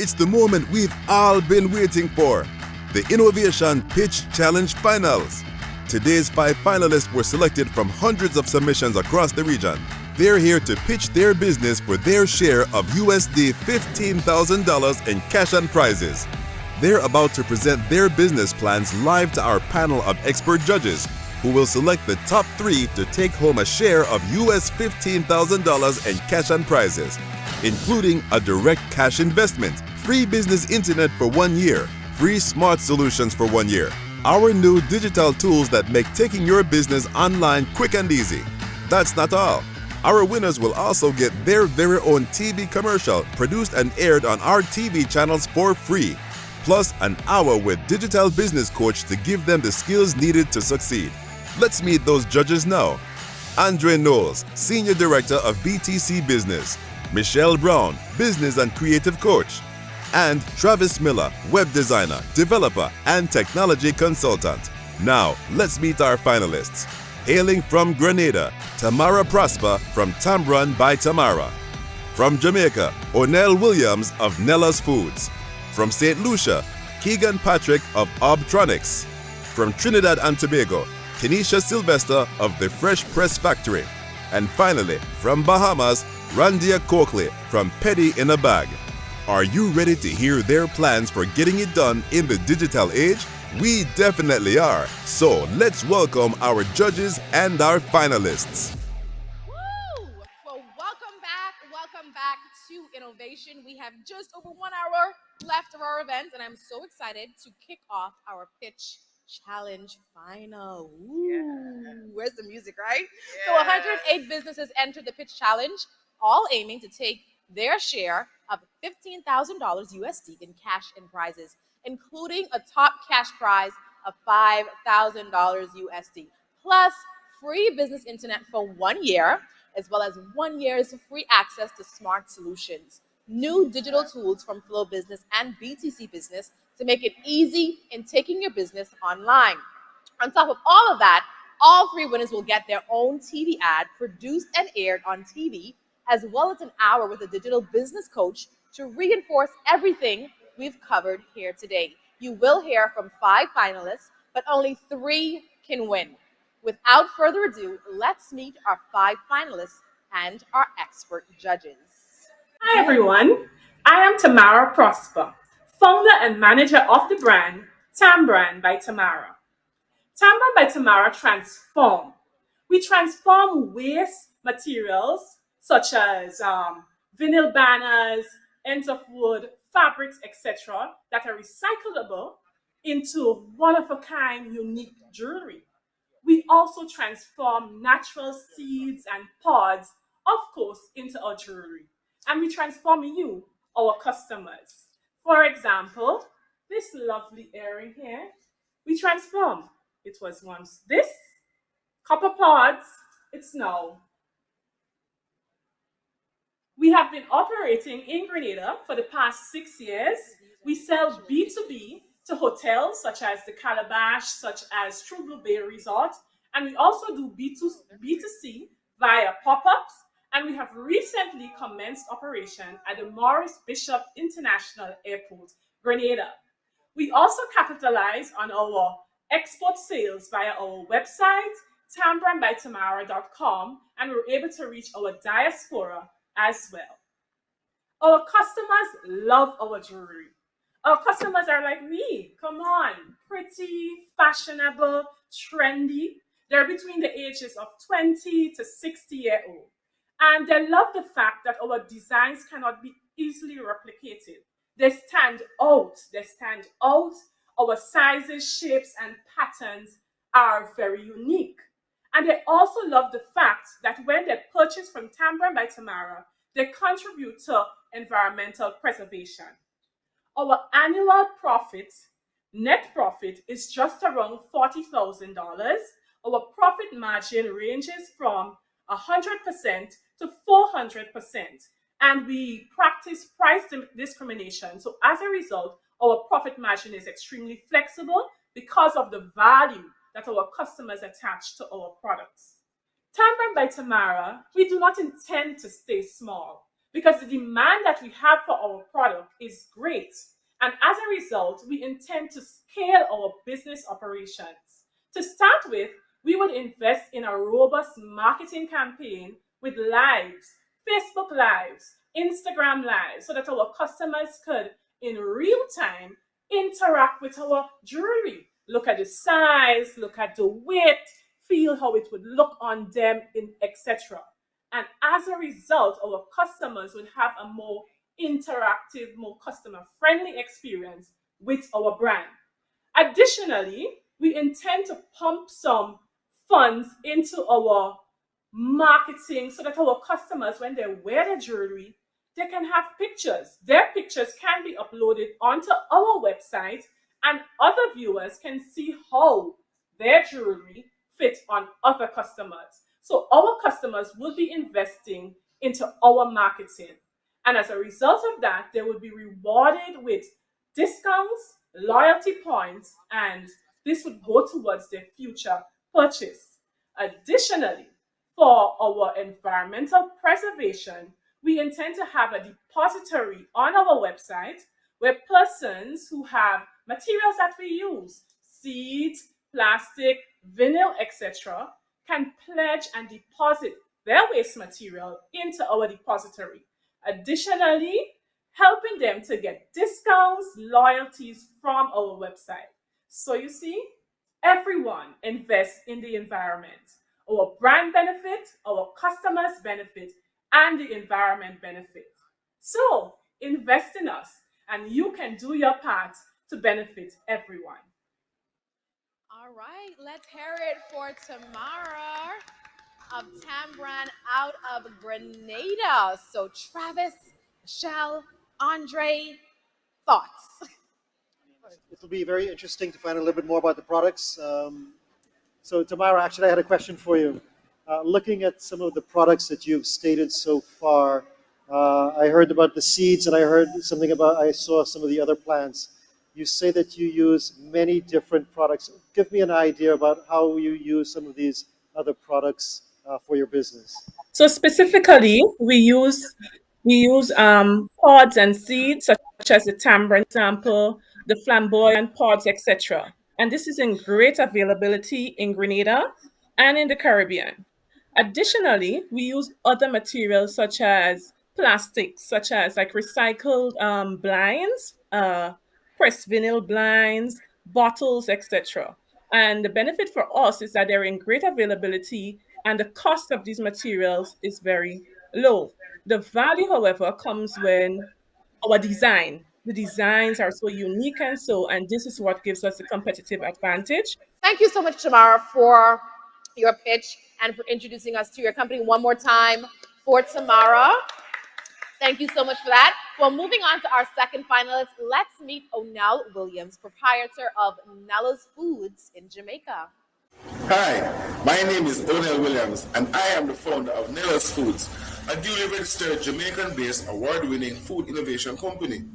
It's the moment we've all been waiting for, the InKnowvation Pitch Challenge Finals. Today's 5 finalists were selected from hundreds of submissions across the region. They're here to pitch their business for their share of USD $15,000 in cash and prizes. They're about to present their business plans live to our panel of expert judges, who will select the top 3 to take home a share of US $15,000 in cash and prizes, including a direct cash investment, free business internet for 1 year, free smart solutions for 1 year, our new digital tools that make taking your business online quick and easy. That's not all. Our winners will also get their very own TV commercial produced and aired on our TV channels for free, plus an hour with digital business coach to give them the skills needed to succeed. Let's meet those judges now. Andre Knowles, Senior Director of BTC Business, Michelle Brown, Business and Creative Coach, and Travis Miller, Web Designer, Developer, and Technology Consultant. Now, let's meet our finalists. Hailing from Grenada, Tamara Prosper from Tambran by Tamara. From Jamaica, Ornell Williams of Nella's Foods. From St. Lucia, Keegan Patrick of Obtronics. From Trinidad and Tobago, Kenisha Sylvester of the Fresh Press Factory. And finally, from Bahamas, Randia Coakley from Petty in a Bag. Are you ready to hear their plans for getting it done in the digital age? We definitely are. So let's welcome our judges and our finalists. Woo! Well, welcome back to InKnowvation. We have just over 1 hour left of our event, and I'm so excited to kick off our pitch challenge final. Ooh, yeah. Where's the music, right? Yeah. So 108 businesses entered the pitch challenge, all aiming to take their share of $15,000 USD in cash and prizes, including a top cash prize of $5,000 USD, plus free business internet for 1 year, as well as 1 year's free access to smart solutions, new digital tools from Flow Business and BTC Business to make it easy in taking your business online. On top of all of that, all 3 winners will get their own TV ad produced and aired on TV, as well as an hour with a digital business coach to reinforce everything we've covered here today. You will hear from 5 finalists, but only 3 can win. Without further ado, let's meet our 5 finalists and our expert judges. Hi everyone, I am Tamara Prosper, founder and manager of the brand Tambran by Tamara. Tambran by Tamara transform. We transform waste materials such as vinyl banners, ends of wood, fabrics, etc. that are recyclable into one-of-a-kind unique jewelry. We also transform natural seeds and pods, of course, into our jewelry. And we transform you, our customers. For example, this lovely earring here, we transform. It was once this, copper pods, it's now. We have been operating in Grenada for the past 6 years. We sell B2B to hotels such as the Calabash, such as True Blue Bay Resort, and we also do B2C via pop-ups, and we have recently commenced operation at the Maurice Bishop International Airport, Grenada. We also capitalize on our export sales via our website, tambranbytamara.com, and we're able to reach our diaspora as well. Our customers love our jewelry. Our customers are like me. Come on, pretty, fashionable, trendy. They're between the ages of 20 to 60-year-old. And they love the fact that our designs cannot be easily replicated. They stand out. Our sizes, shapes, and patterns are very unique. And they also love the fact that when they purchase from Tambran by Tamara, they contribute to environmental preservation. Our annual profit, net profit, is just around $40,000. Our profit margin ranges from 100% to 400%. And we practice price discrimination. So as a result, our profit margin is extremely flexible because of the value that our customers attach to our products. Tambran by Tamara, we do not intend to stay small. because the demand that we have for our product is great. And as a result, we intend to scale our business operations. To start with, we would invest in a robust marketing campaign with lives, Facebook lives, Instagram lives, so that our customers could, in real time, interact with our jewelry. Look at the size, look at the weight, feel how it would look on them, etc. And as a result, our customers would have a more interactive, more customer friendly experience with our brand. Additionally, we intend to pump some funds into our marketing so that our customers, when they wear the jewelry, they can have pictures. Their pictures can be uploaded onto our website, and other viewers can see how their jewelry fits on other customers. So our customers will be investing into our marketing. And as a result of that, they will be rewarded with discounts, loyalty points, and this would go towards their future purchase. Additionally, for our environmental preservation, we intend to have a depository on our website where persons who have materials that we use, seeds, plastic, vinyl, etc., can pledge and deposit their waste material into our depository. Additionally, helping them to get discounts, loyalties from our website. So you see, everyone invests in the environment. Our brand benefit, our customers benefit, and the environment benefit. So invest in us, and you can do your part to benefit everyone. All right, let's hear it for Tamara of Tambran out of Grenada. So, Travis, Michelle, Andre, thoughts? It'll be very interesting to find a little bit more about the products. So, Tamara, actually, I had a question for you. Looking at some of the products that you've stated so far, I heard about the seeds, and I heard something about, I saw some of the other plants. You say that you use many different products. Give me an idea about how you use some of these other products for your business. So specifically, we use pods and seeds such as the tamarind example, the flamboyant pods, etc. And this is in great availability in Grenada and in the Caribbean. Additionally, we use other materials such as plastics, such as like recycled blinds, pressed vinyl blinds, bottles, etc. And the benefit for us is that they're in great availability and the cost of these materials is very low. The value, however, comes when our design. The designs are so unique and this is what gives us a competitive advantage. Thank you so much, Tamara, for your pitch and for introducing us to your company one more time for Tamara. Thank you so much for that. Well, moving on to our second finalist, let's meet Onel Williams, proprietor of Nella's Foods in Jamaica. Hi, my name is Onel Williams, and I am the founder of Nella's Foods, a duly registered Jamaican-based award-winning food innovation company.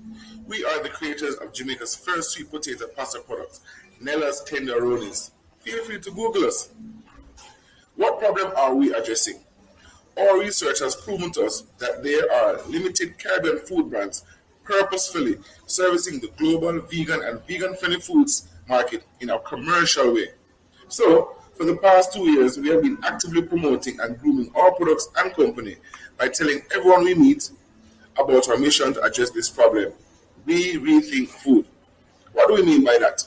We are the creators of Jamaica's first sweet potato pasta product, Nella's Tenderonis. Feel free to Google us. What problem are we addressing? Our research has proven to us that there are limited Caribbean food brands purposefully servicing the global vegan and vegan-friendly foods market in a commercial way. So, for the past 2 years, we have been actively promoting and grooming our products and company by telling everyone we meet about our mission to address this problem. We rethink food. What do we mean by that?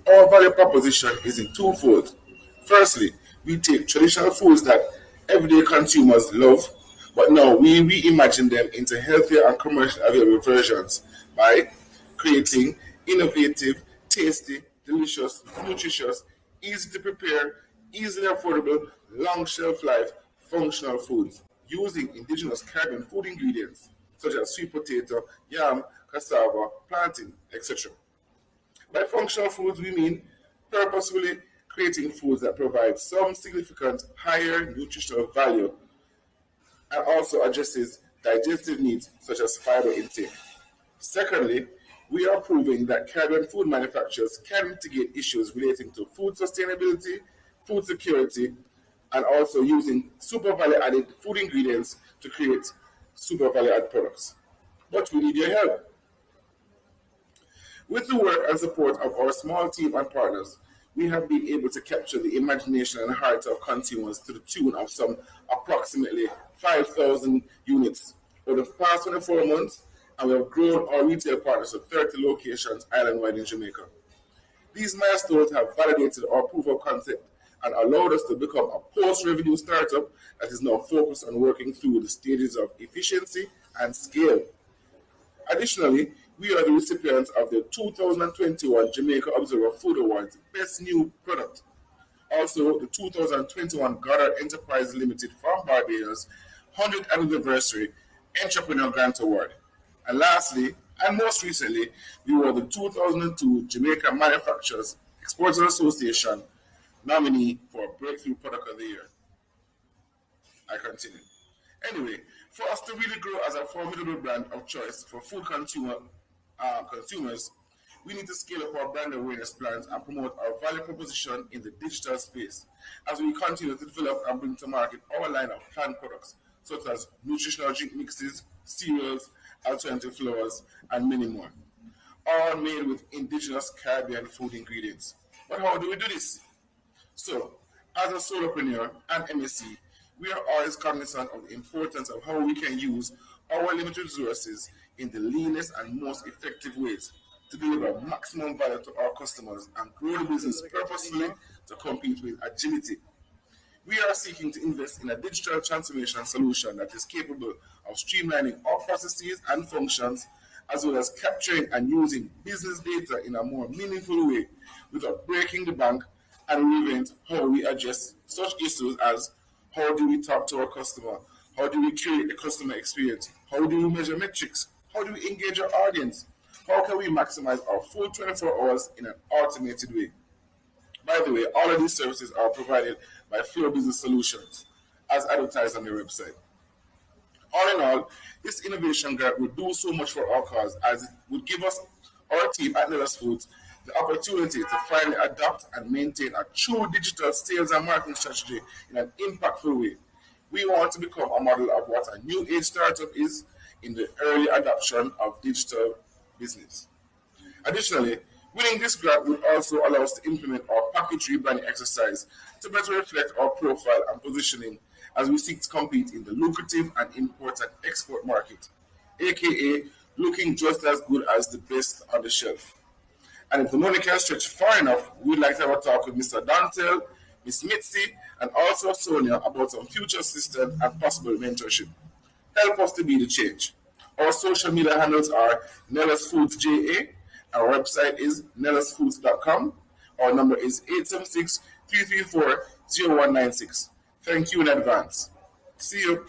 Our value proposition is in twofold. Firstly, we take traditional foods that everyday consumers love, but now we reimagine them into healthier and commercially available versions by creating innovative, tasty, delicious, nutritious, easy to prepare, easily affordable, long shelf life, functional foods using indigenous Caribbean food ingredients such as sweet potato, yam, cassava, plantain, etc. By functional foods, we mean purposefully creating foods that provide some significant higher nutritional value and also addresses digestive needs such as fiber intake. Secondly, we are proving that Caribbean food manufacturers can mitigate issues relating to food sustainability, food security, and also using super value added food ingredients to create super value add products. But we need your help. With the work and support of our small team and partners, we have been able to capture the imagination and hearts of consumers to the tune of some approximately 5,000 units over the past 24 months, and we have grown our retail partners to 30 locations island-wide in Jamaica. These milestones have validated our proof of concept and allowed us to become a post-revenue startup that is now focused on working through the stages of efficiency and scale. Additionally, we are the recipients of the 2021 Jamaica Observer Food Awards Best New Product. Also, the 2021 Goddard Enterprise Limited from Barbados 100th Anniversary Entrepreneur Grant Award. And lastly, and most recently, we were the 2002 Jamaica Manufacturers Exporters Association nominee for Breakthrough Product of the Year. I continue. Anyway, for us to really grow as a formidable brand of choice for food consumers, we need to scale up our brand awareness plans and promote our value proposition in the digital space as we continue to develop and bring to market our line of canned products such as nutritional drink mixes, cereals, alternative flours, and many more, all made with indigenous Caribbean food ingredients. But how do we do this? So, as a solopreneur and MSC, we are always cognizant of the importance of how we can use our limited resources in the leanest and most effective ways to deliver maximum value to our customers and grow the business purposefully to compete with agility. We are seeking to invest in a digital transformation solution that is capable of streamlining our processes and functions, as well as capturing and using business data in a more meaningful way without breaking the bank, and reinvent how we address such issues as how do we talk to our customer, how do we create the customer experience, how do we measure metrics, how do we engage our audience, how can we maximize our full 24 hours in an automated way. By the way, all of these services are provided by Flow Business Solutions, as advertised on their website. All in all, this innovation grant would do so much for our cause, as it would give us, our team at Nellis Foods, the opportunity to finally adopt and maintain a true digital sales and marketing strategy in an impactful way. We want to become a model of what a new age startup is in the early adoption of digital business. Additionally, winning this grant would also allow us to implement our package rebranding exercise to better reflect our profile and positioning as we seek to compete in the lucrative and import and export market, aka looking just as good as the best on the shelf. And if the money can stretch far enough, we'd like to have a talk with Mr. Dantel, Miss Mitzi, and also Sonia about some future assistance and possible mentorship. Help us to be the change. Our social media handles are Nellis Foods JA. Our website is nellisfoods.com. Our number is 876-334-0196. Thank you in advance. See you.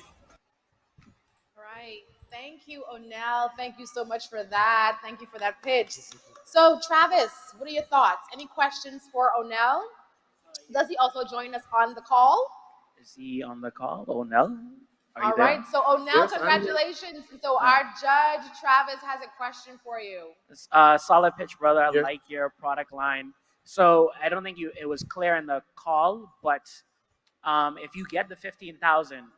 All right. Thank you, Onel. Thank you so much for that. Thank you for that pitch. So, Travis, what are your thoughts? Any questions for Onel? Does he also join us on the call? Is he on the call? Onel? Are you All there? right. So, Onel, Yes, I'm here. congratulations. So, our judge, Travis, has a question for you. Solid pitch, brother. I Yes. like your product line. So I don't think it was clear in the call, but if you get the 15,000,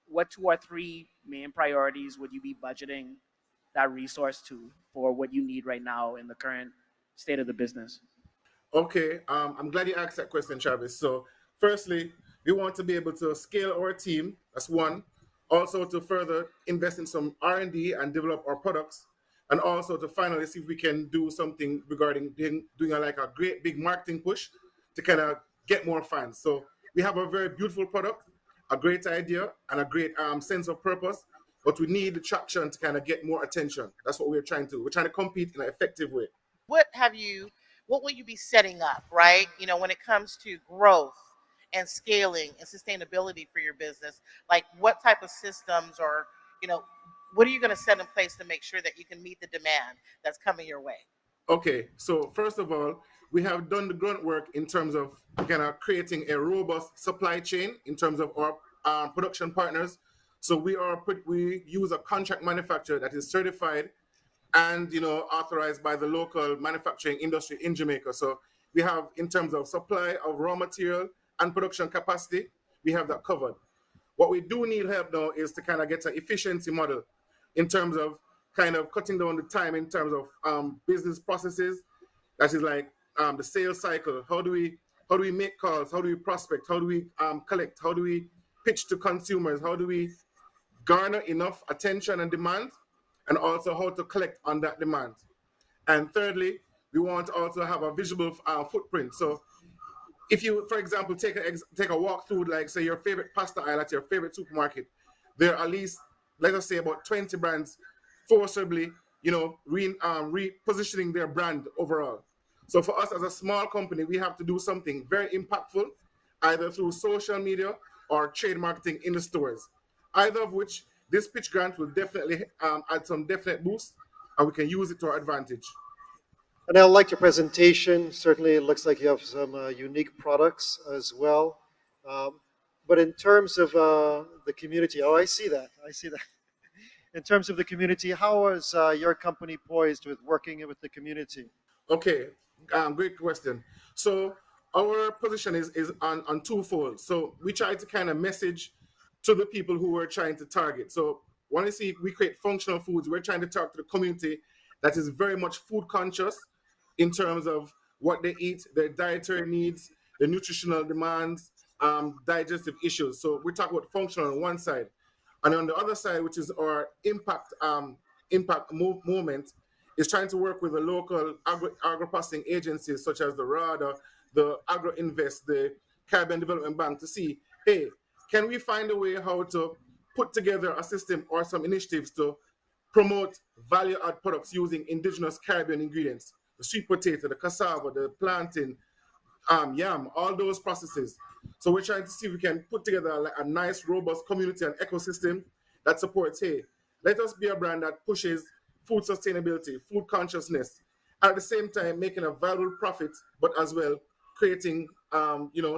what 2 or 3 main priorities would you be budgeting that resource to for what you need right now in the current state of the business? Okay, I'm glad you asked that question, Travis. So, firstly, we want to be able to scale our team. That's one. Also, to further invest in some R&D and develop our products, and also to finally see if we can do something regarding doing a great big marketing push to kind of get more fans. So, we have a very beautiful product, a great idea, and a great sense of purpose. But we need the traction to kind of get more attention. That's what we're trying to do. We're trying to compete in an effective way. What will you be setting up, right? When it comes to growth and scaling and sustainability for your business, like what type of systems or, what are you going to set in place to make sure that you can meet the demand that's coming your way? Okay, so first of all, we have done the grunt work in terms of kind of creating a robust supply chain in terms of our production partners. So we use a contract manufacturer that is certified and authorized by the local manufacturing industry in Jamaica. So we have, in terms of supply of raw material and production capacity, we have that covered. What we do need help now is to kind of get an efficiency model in terms of kind of cutting down the time in terms of business processes. That is like the sales cycle. How do we make calls? How do we prospect? How do we collect? How do we pitch to consumers? How do we garner enough attention and demand, and also how to collect on that demand? And thirdly, we want to also have a visible footprint. So if you, for example, take a walk through, like say your favorite pasta aisle at your favorite supermarket, there are at least, let us say, about 20 brands forcibly, repositioning their brand overall. So for us as a small company, we have to do something very impactful, either through social media or trade marketing in the stores. Either of which, this pitch grant will definitely add some definite boost, and we can use it to our advantage. And I like your presentation. Certainly, it looks like you have some unique products as well. Um, but in terms of the community, oh, I see that. I see that. In terms of the community, how is your company poised with working with the community? Okay, great question. So our position is on twofold. So we try to kind of message to the people who we're trying to target. So when I see we create functional foods, we're trying to talk to the community that is very much food conscious in terms of what they eat, their dietary needs, their nutritional demands, digestive issues. So we talk about functional on one side, and on the other side, which is our movement, is trying to work with the local agro-processing agencies such as the RADA, the Agro Invest, the Caribbean Development Bank to see, hey, can we find a way how to put together a system or some initiatives to promote value add products using indigenous Caribbean ingredients, the sweet potato, the cassava, the plantain, yam, all those processes. So we're trying to see if we can put together like a nice, robust community and ecosystem that supports, hey, let us be a brand that pushes food sustainability, food consciousness, at the same time making a valuable profit, but as well creating,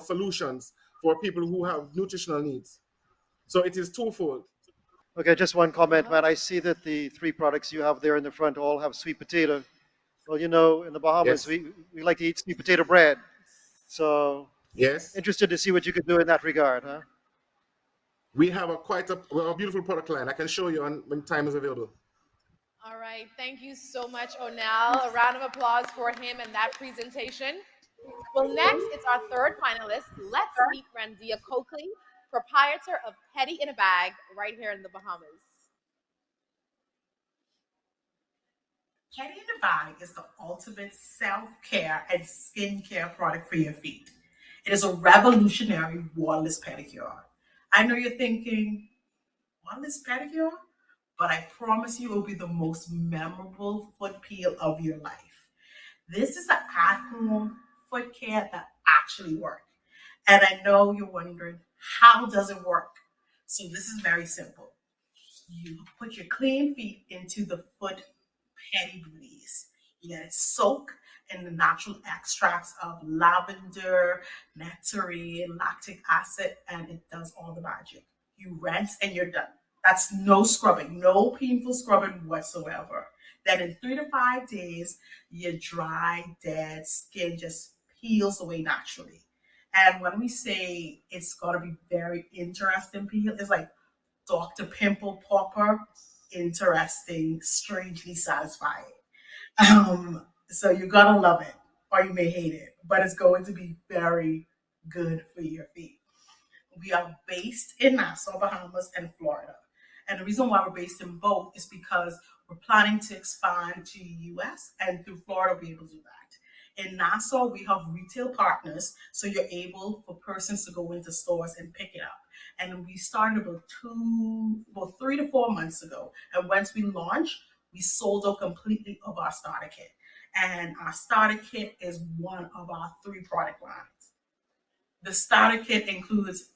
solutions for people who have nutritional needs. So it is twofold. Okay, just one comment, man. I see that the three products you have there in the front all have sweet potato. Well, in the Bahamas, Yes, we like to eat sweet potato bread. So yes. interested to see what you could do in that regard, huh? We have a beautiful product line. I can show you when time is available. All right, thank you so much, Onal. A round of applause for him and that presentation. Well, next, it's our third finalist. Let's meet Randia Coakley, proprietor of Petty in a Bag, right here in the Bahamas. Petty in a Bag is the ultimate self care and skincare product for your feet. It is a revolutionary waterless pedicure. I know you're thinking, waterless pedicure? But I promise you it will be the most memorable foot peel of your life. This is an at home foot care that actually works. And I know you're wondering, how does it work? So this is very simple. You put your clean feet into the foot petty booties. You let it soak in the natural extracts of lavender, nectarine, lactic acid, and it does all the magic. You rinse and you're done. That's no scrubbing, no painful scrubbing whatsoever. Then in 3 to 5 days, your dry, dead skin just peels away naturally. And when we say it's gonna be very interesting peel, it's like Dr. Pimple Popper, interesting, strangely satisfying. So you're gonna love it, or you may hate it, but it's going to be very good for your feet. We are based in Nassau, Bahamas, and Florida. And the reason why we're based in both is because we're planning to expand to US, and through Florida, we'll be able to do that. In Nassau, we have retail partners, so you're able for persons to go into stores and pick it up. And we started about 3 to 4 months ago. And once we launched, we sold out completely of our starter kit. And our starter kit is one of our three product lines. The starter kit includes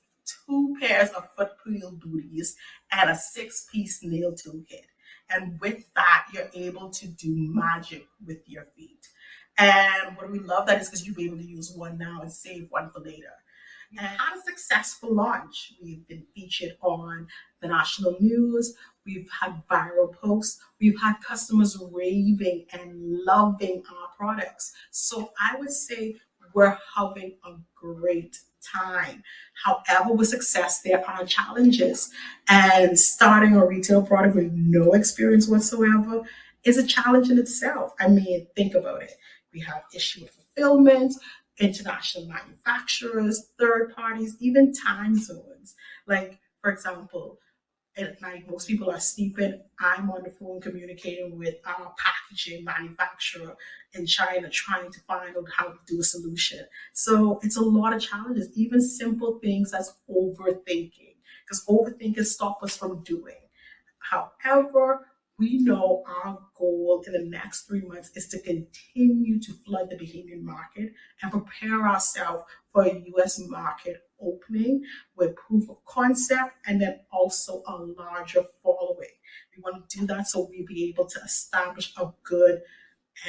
2 pairs of foot peel booties and a 6-piece nail toolkit. And with that, you're able to do magic with your feet. And what we love that is because you'll be able to use one now and save one for later. And had a successful launch. We've been featured on the national news. We've had viral posts. We've had customers raving and loving our products. So I would say we're having a great time. However, with success, there are challenges. And starting a retail product with no experience whatsoever is a challenge in itself. I mean, think about it. We have issue with fulfillment, international manufacturers, third parties, even time zones. Like, for example, at night, most people are sleeping. I'm on the phone communicating with our packaging manufacturer in China, trying to find out how to do a solution. So it's a lot of challenges, even simple things as overthinking, because overthinking stop us from doing. However, we know our goal in the next 3 months is to continue to flood the Bahamian market and prepare ourselves for a US market opening with proof of concept and then also a larger following. We want to do that so we'll be able to establish a good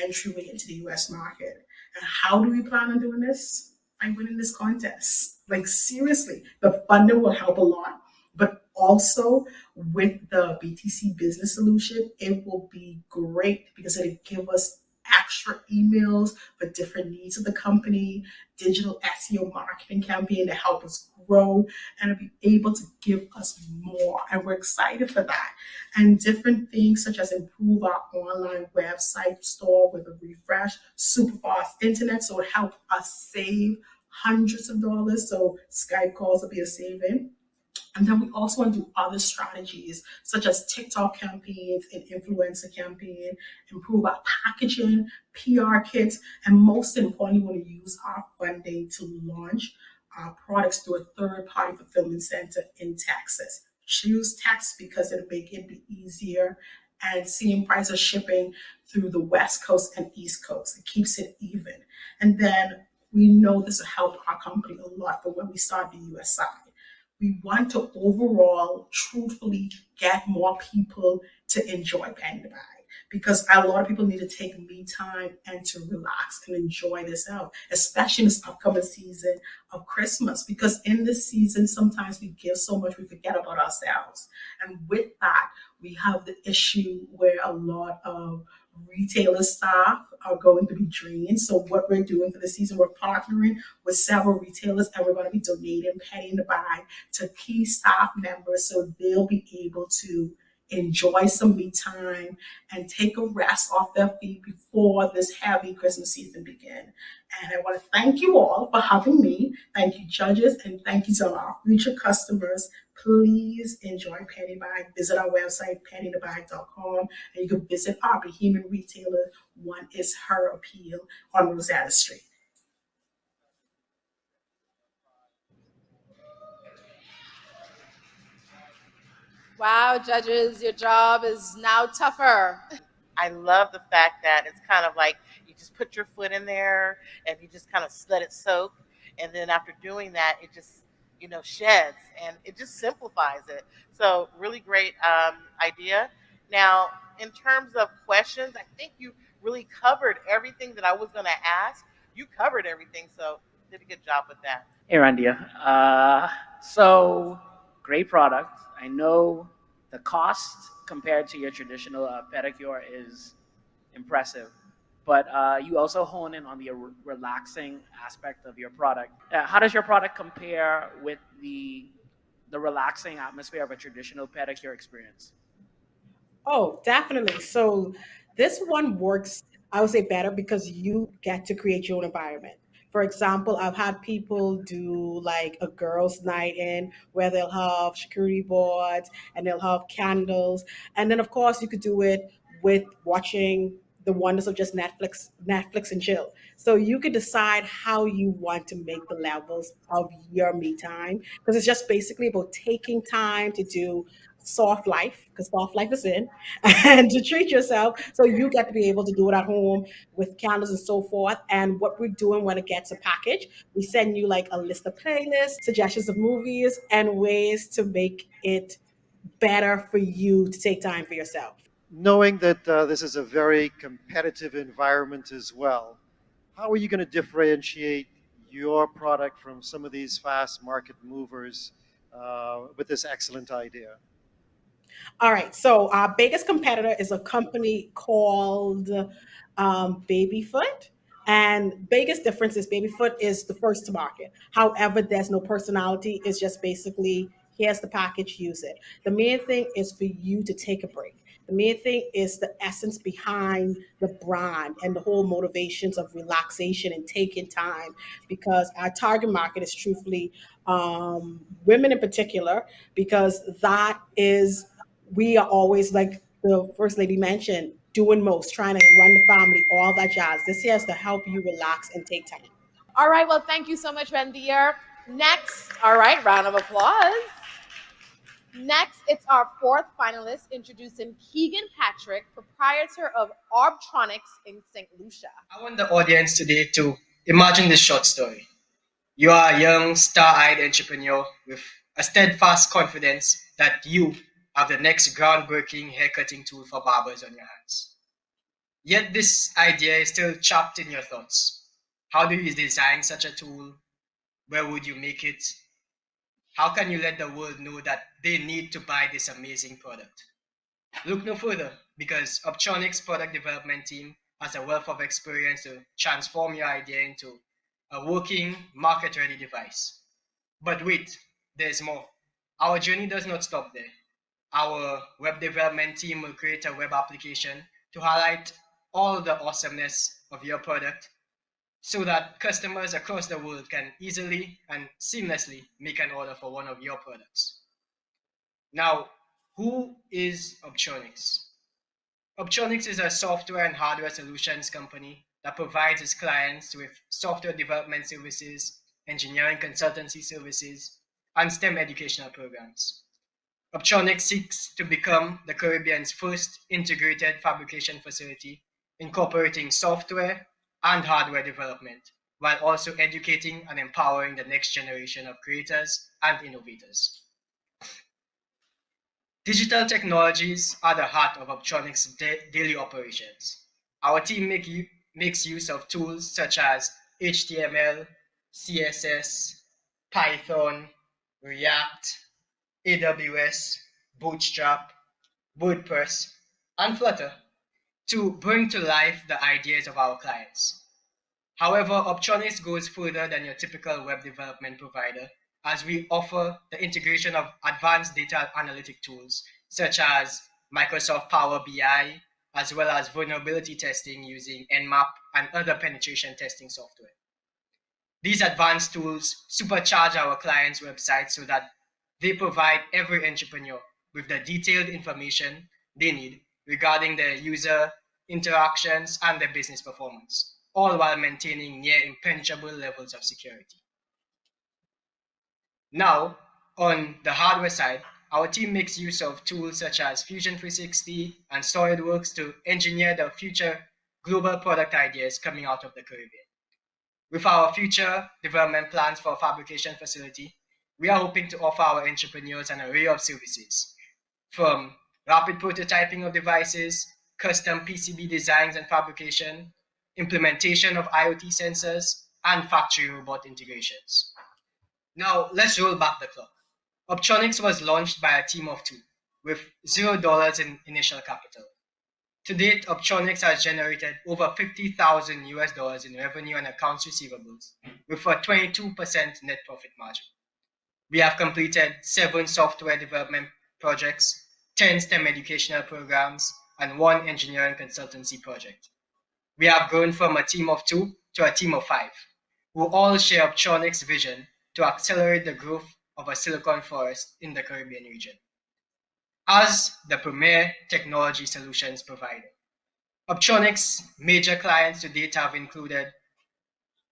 entryway into the US market. And how do we plan on doing this? By winning this contest. Like, seriously, the funding will help a lot, but also with the BTC business solution, it will be great because it'll give us extra emails for different needs of the company, digital SEO marketing campaign to help us grow, and it'll be able to give us more. And we're excited for that. And different things such as improve our online website store with a refresh, super fast internet, so it help us save hundreds of dollars. So Skype calls will be a saving. And then we also want to do other strategies such as TikTok campaigns and influencer campaign, improve our packaging, PR kits, and most importantly, we want to use our funding to launch our products through a third-party fulfillment center in Texas. Choose Texas because it'll make it be easier and same price of shipping through the West Coast and East Coast. It keeps it even. And then we know this will help our company a lot for when we start the US side. We want to overall, truthfully, get more people to enjoy Penny to Buy because a lot of people need to take me time and to relax and enjoy this out, especially in this upcoming season of Christmas. Because in this season, sometimes we give so much we forget about ourselves. And with that, we have the issue where a lot of retailer staff are going to be drained. So what we're doing for the season, we're partnering with several retailers and we're going to be donating Penny to Buy to key staff members so they'll be able to enjoy some me time and take a rest off their feet before this heavy Christmas season begin. And I want to thank you all for having me. Thank you, judges, and thank you to our future customers. Please enjoy Penny Buy. Visit our website, pennytobuy.com, and you can visit our Bohemian retailer. One is Her Appeal on Rosetta Street. Wow, judges, your job is now tougher. I love the fact that it's kind of like you just put your foot in there and you just kind of let it soak. And then after doing that, it just, sheds and it just simplifies it. So, really great idea. Now, in terms of questions, I think you really covered everything that I was going to ask. You covered everything. So, did a good job with that. Hey, Randia. So, great product. I know the cost compared to your traditional pedicure is impressive, but you also hone in on the relaxing aspect of your product. How does your product compare with the relaxing atmosphere of a traditional pedicure experience? Oh, definitely. So this one works, I would say, better because you get to create your own environment. For example, I've had people do like a girls' night in where they'll have charcuterie boards and they'll have candles. And then of course you could do it with watching the wonders of just Netflix and chill. So you could decide how you want to make the levels of your me time. Because it's just basically about taking time to do soft life, because soft life is in, and to treat yourself. So you get to be able to do it at home with candles and so forth. And what we're doing when it gets a package, we send you like a list of playlists, suggestions of movies, and ways to make it better for you to take time for yourself. Knowing that this is a very competitive environment as well, how are you going to differentiate your product from some of these fast market movers with this excellent idea? All right. So our biggest competitor is a company called Babyfoot. And biggest difference is Babyfoot is the first to market. However, there's no personality. It's just basically here's the package, use it. The main thing is for you to take a break. The main thing is the essence behind the brand and the whole motivations of relaxation and taking time, because our target market is truthfully women in particular, because that is, we are always, like the first lady mentioned, doing most, trying to run the family, all that jazz. This here is to help you relax and take time. All right, well, thank you so much, Randir. Next, all right, round of applause. Next, it's our fourth finalist, introducing Keegan Patrick, proprietor of Orbtronics in St. Lucia. I want the audience today to imagine this short story. You are a young, star eyed entrepreneur with a steadfast confidence that you have the next groundbreaking haircutting tool for barbers on your hands. Yet, this idea is still trapped in your thoughts. How do you design such a tool? Where would you make it? How can you let the world know that they need to buy this amazing product? Look no further, because Optronics' product development team has a wealth of experience to transform your idea into a working, market-ready device. But wait, there's more. Our journey does not stop there. Our web development team will create a web application to highlight all the awesomeness of your product so that customers across the world can easily and seamlessly make an order for one of your products. Now, who is Optronics? Optronics is a software and hardware solutions company that provides its clients with software development services, engineering consultancy services, and STEM educational programs. Optronics seeks to become the Caribbean's first integrated fabrication facility, incorporating software and hardware development, while also educating and empowering the next generation of creators and innovators. Digital technologies are the heart of Optronics' daily operations. Our team makes use of tools such as HTML, CSS, Python, React, AWS, Bootstrap, WordPress, and Flutter to bring to life the ideas of our clients. However, Optronics goes further than your typical web development provider, as we offer the integration of advanced data analytic tools such as Microsoft Power BI, as well as vulnerability testing using Nmap and other penetration testing software. These advanced tools supercharge our clients' websites so that they provide every entrepreneur with the detailed information they need regarding their user interactions and their business performance, all while maintaining near impenetrable levels of security. Now, on the hardware side, our team makes use of tools such as Fusion 360 and SolidWorks to engineer the future global product ideas coming out of the Caribbean. With our future development plans for a fabrication facility, we are hoping to offer our entrepreneurs an array of services, from rapid prototyping of devices, custom PCB designs and fabrication, implementation of IoT sensors, and factory robot integrations. Now, let's roll back the clock. Optronics was launched by a team of two, with $0 in initial capital. To date, Optronics has generated over 50,000 US dollars in revenue and accounts receivables, with a 22% net profit margin. We have completed 7 software development projects, 10 STEM educational programs, and 1 engineering consultancy project. We have grown from a team of 2 to a team of 5, who all share Optronics' vision to accelerate the growth of a silicon forest in the Caribbean region. As the premier technology solutions provider, Optronics' major clients to date have included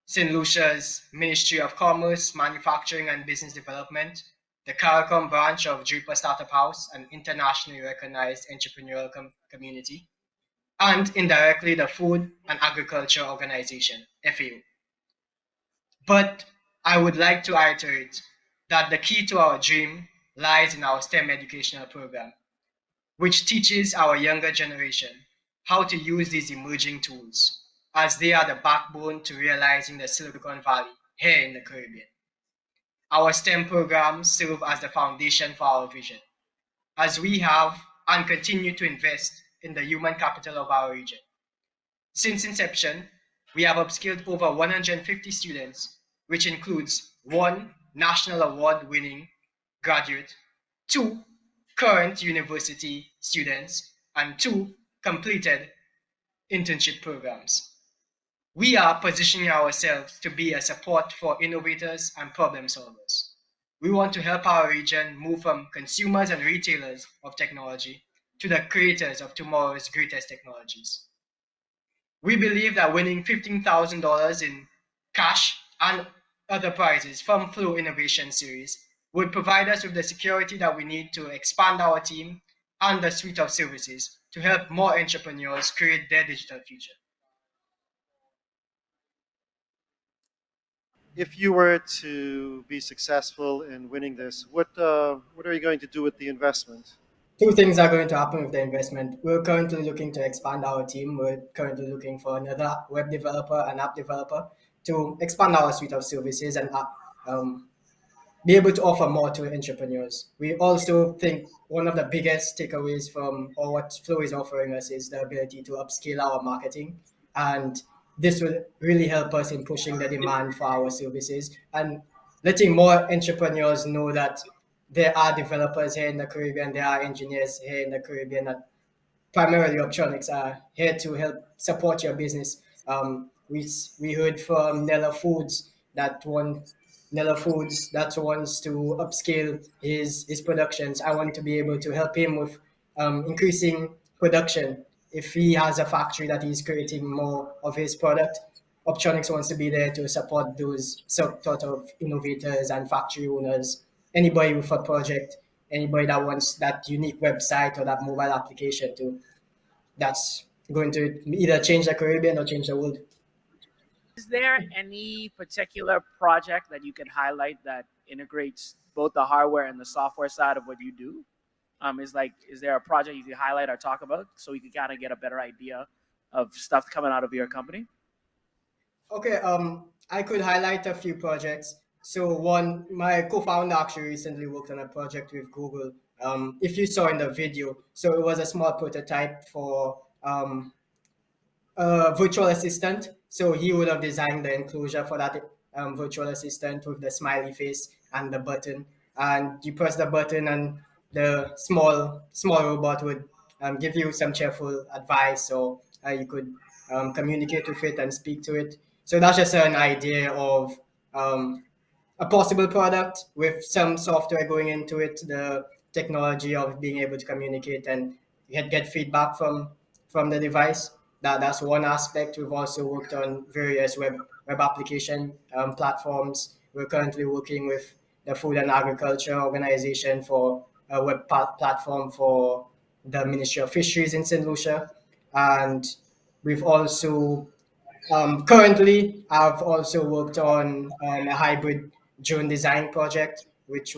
St. Lucia's Ministry of Commerce, Manufacturing and Business Development, the CARICOM branch of Draper Startup House, an internationally recognized entrepreneurial community, and indirectly the Food and Agriculture Organization, FAO. But I would like to iterate that the key to our dream lies in our STEM educational program, which teaches our younger generation how to use these emerging tools, as they are the backbone to realizing the Silicon Valley here in the Caribbean. Our STEM programs serve as the foundation for our vision, as we have and continue to invest in the human capital of our region. Since inception, We have upskilled over 150 students, which includes one national award winning graduate, two current university students, and two completed internship programs. We are positioning ourselves to be a support for innovators and problem solvers. We want to help our region move from consumers and retailers of technology to the creators of tomorrow's greatest technologies. We believe that winning $15,000 in cash and other prizes from Flow Innovation Series would provide us with the security that we need to expand our team and the suite of services to help more entrepreneurs create their digital future. If you were to be successful in winning this, what are you going to do with the investment? Two things are going to happen with the investment. We're currently looking to expand our team. We're currently looking for another web developer, an app developer, to expand our suite of services and um, be able to offer more to entrepreneurs. We also think one of the biggest takeaways from or what Flow is offering us is the ability to upscale our marketing. And this will really help us in pushing the demand for our services and letting more entrepreneurs know that there are developers here in the Caribbean, there are engineers here in the Caribbean that primarily Optronics are here to help support your business. We heard from Nella Foods that wants to upscale his productions. I want to be able to help him with increasing production. If he has a factory that he's creating more of his product, Optronics wants to be there to support those sort of innovators and factory owners. Anybody with a project, anybody that wants that unique website or that mobile application to that's going to either change the Caribbean or change the world. Is there any particular project that you can highlight that integrates both the hardware and the software side of what you do? Is there a project you could highlight or talk about so we can kind of get a better idea of stuff coming out of your company? Okay, I could highlight a few projects. So one, my co-founder actually recently worked on a project with Google. If you saw in the video, so it was a small prototype for virtual assistant. So he would have designed the enclosure for that virtual assistant with the smiley face and the button. And you press the button, and the small robot would give you some cheerful advice, or you could communicate with it and speak to it. So that's just an idea of um, a possible product with some software going into it, the technology of being able to communicate and get feedback from the device. That's one aspect. We've also worked on various web application platforms. We're currently working with the Food and Agriculture Organization for a web platform for the Ministry of Fisheries in St. Lucia. And we've also currently, I've also worked on a hybrid drone design project, which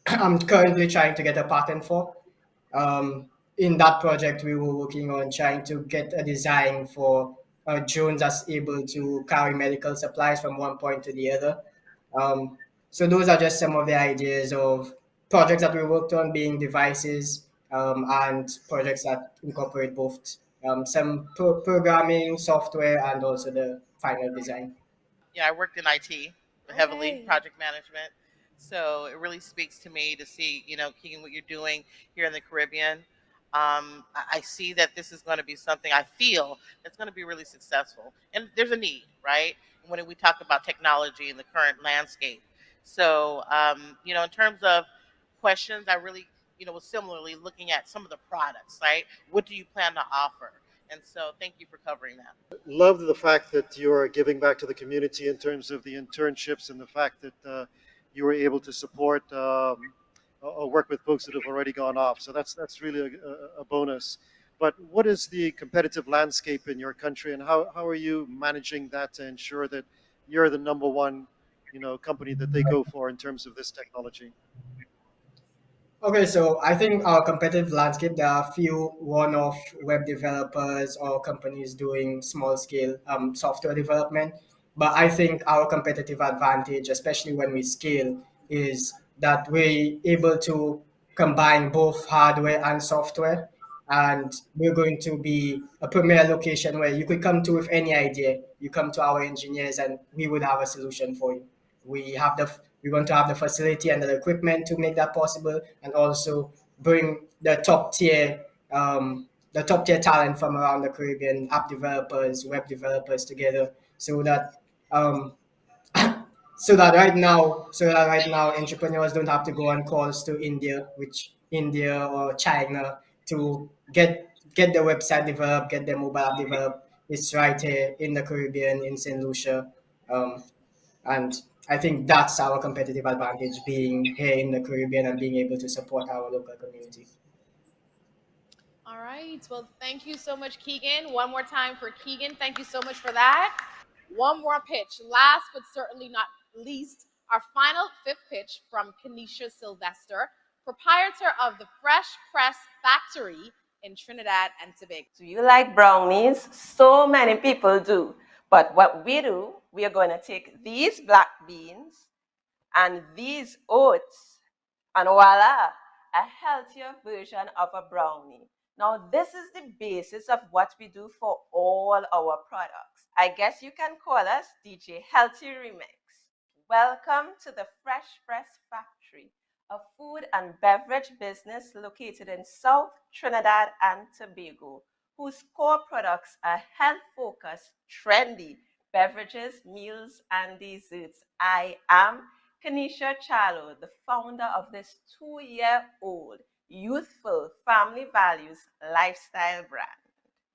I'm currently trying to get a patent for. In that project, we were working on trying to get a design for a drone that's able to carry medical supplies from one point to the other. So those are just some of the ideas of projects that we worked on, being devices and projects that incorporate both some programming, software, and also the final design. Yeah, I worked in IT heavily, Okay. project management. So it really speaks to me to see, Keegan, what you're doing here in the Caribbean. I see that this is going to be something I feel that's going to be really successful. And there's a need, right? When we talk about technology in the current landscape. So, in terms of questions, I really, was similarly looking at some of the products, right? What do you plan to offer? And so thank you for covering that. Love the fact that you're giving back to the community in terms of the internships and the fact that you were able to support or work with folks that have already gone off. So that's really a bonus. But what is the competitive landscape in your country, and how are you managing that to ensure that you're the number one, company that they go for in terms of this technology? Okay, so I think our competitive landscape, there are a few one-off web developers or companies doing small-scale software development. But I think our competitive advantage, especially when we scale, is that we're able to combine both hardware and software. and we're going to be a premier location where you could come to with any idea. You come to our engineers, and we would have a solution for you. We want to have the facility and the equipment to make that possible, and also bring the top tier talent from around the Caribbean, app developers, web developers together, so that um, so that right now entrepreneurs don't have to go on calls to India or China to get their website developed, get their mobile app developed. It's right here in the Caribbean, in St. Lucia. And I think that's our competitive advantage, being here in the Caribbean and being able to support our local community. All right. Well, thank you so much, Keegan. One more time for Keegan. Thank you so much for that. One more pitch. Last but certainly not least, our final fifth pitch from Kenesha Sylvester, proprietor of the Fresh Press Factory in Trinidad and Tobago. Do you like brownies? So many people do. But what we do, we are going to take these black beans and these oats, and voila, a healthier version of a brownie. Now, this is the basis of what we do for all our products. I guess you can call us DJ Healthy Remix. Welcome to the Fresh Press Factory, a food and beverage business located in South Trinidad and Tobago, whose core products are health-focused, trendy beverages, meals, and desserts. I am Kenesha Chalo, the founder of this 2-year-old youthful family values lifestyle brand.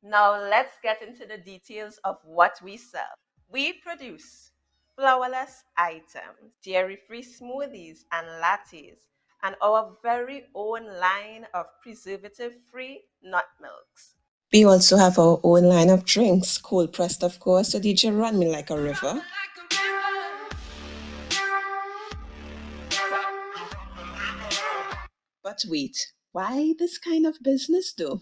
Now let's get into the details of what we sell. We produce flourless items, dairy-free smoothies and lattes, and our very own line of preservative-free nut milks. We also have our own line of drinks, cold pressed of course, so DJ run me like a river. But wait, why this kind of business though?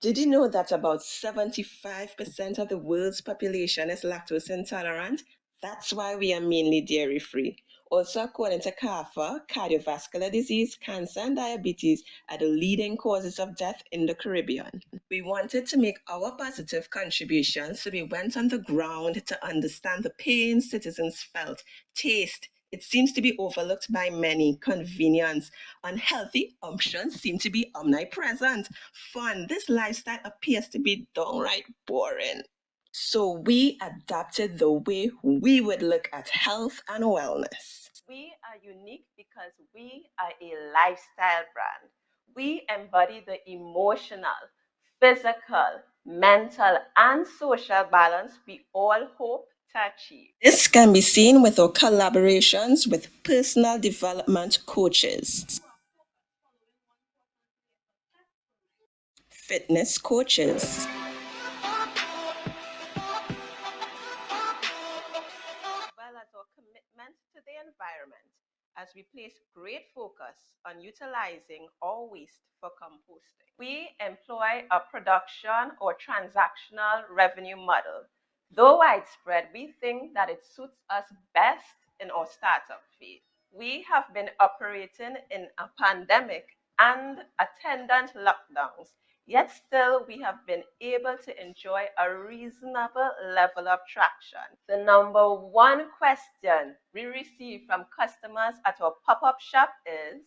Did you know that about 75% of the world's population is lactose intolerant? That's why we are mainly dairy free. Also, according to CARFA, cardiovascular disease, cancer, and diabetes are the leading causes of death in the Caribbean. We wanted to make our positive contribution, so we went on the ground to understand the pain citizens felt, taste. It seems to be overlooked by many. Convenience. Unhealthy options seem to be omnipresent. Fun. This lifestyle appears to be downright boring. So we adapted the way we would look at health and wellness. We are unique because we are a lifestyle brand. We embody the emotional, physical, mental, and social balance we all hope to achieve. This can be seen with our collaborations with personal development coaches, fitness coaches, as well as our commitment to the environment, as we place great focus on utilizing our waste for composting. We employ a production or transactional revenue model. Though widespread, we think that it suits us best in our startup phase. We have been operating in a pandemic and attendant lockdowns, yet still we have been able to enjoy a reasonable level of traction. The number one question we receive from customers at our pop-up shop is,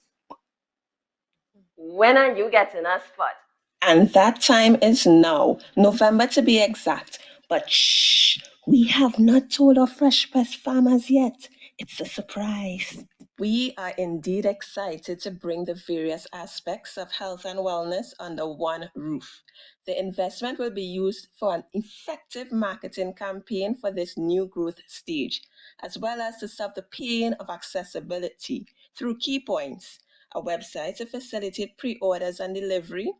when are you getting a spot? And that time is now, November to be exact. But shh, we have not told our Fresh Press farmers yet. It's a surprise. We are indeed excited to bring the various aspects of health and wellness under one roof. The investment will be used for an effective marketing campaign for this new growth stage, as well as to solve the pain of accessibility through key points: a website to facilitate pre-orders and delivery,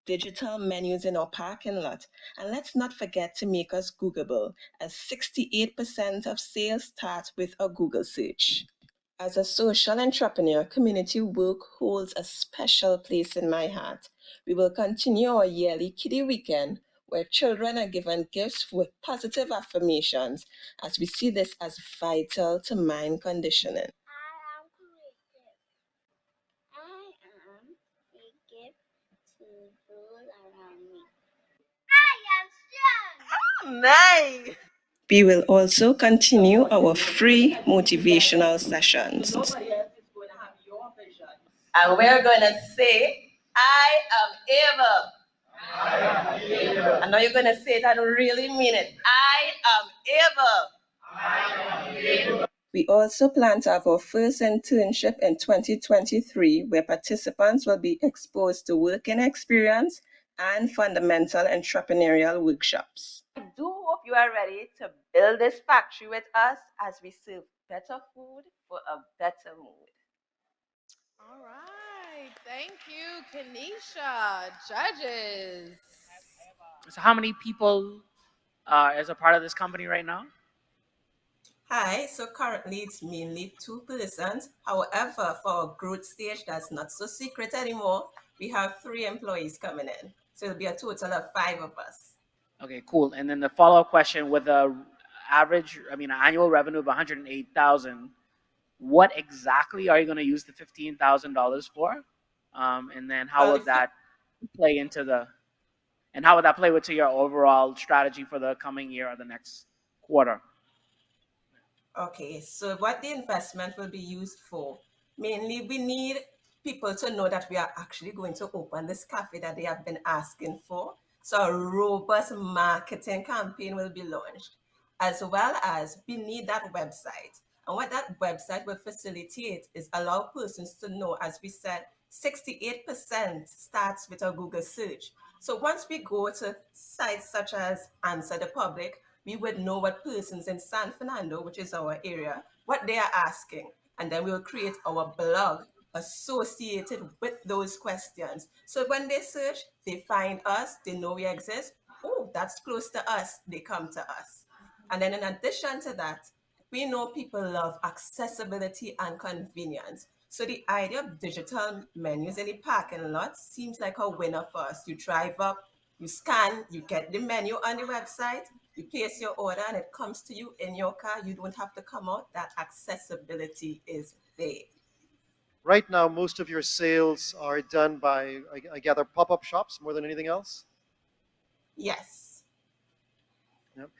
digital menus in our parking lot, and let's not forget to make us Googleable, as 68% of sales start with a Google search. As a social entrepreneur, community work holds a special place in my heart. We will continue our yearly kiddie weekend, where children are given gifts with positive affirmations, as we see this as vital to mind conditioning. Nice. We will also continue our free motivational sessions. And we're going to say, I am able. I know you're going to say it and really mean it. I am able. We also plan to have our first internship in 2023, where participants will be exposed to working experience and fundamental entrepreneurial workshops. I do hope you are ready to build this factory with us as we serve better food for a better mood. All right. Thank you, Kanisha. Judges. So how many people is a part of this company right now? Hi, so currently it's mainly 2 persons. However, for our growth stage, that's not so secret anymore. We have 3 employees coming in. So it'll be a total of 5 of us. Okay, cool. And then the follow-up question with a annual revenue of 108,000, what exactly are you going to use the $15,000 for? And then how would that play into how would that play into your overall strategy for the coming year or the next quarter? Okay, so what the investment will be used for? Mainly, we need people to know that we are actually going to open this cafe that they have been asking for. So a robust marketing campaign will be launched, as well as we need that website. And what that website will facilitate is allow persons to know, as we said, 68% starts with a Google search. So once we go to sites such as Answer the Public, we would know what persons in San Fernando, which is our area, what they are asking. And then we will create our blog associated with those questions. So when they search, they find us, they know we exist. Oh, that's close to us, they come to us. And then in addition to that, we know people love accessibility and convenience. So the idea of digital menus in the parking lot seems like a winner for us. You drive up, you scan, you get the menu on the website, you place your order, and it comes to you in your car. You don't have to come out. That accessibility is there. Right now, most of your sales are done by, I gather, pop-up shops more than anything else. Yes. Yep.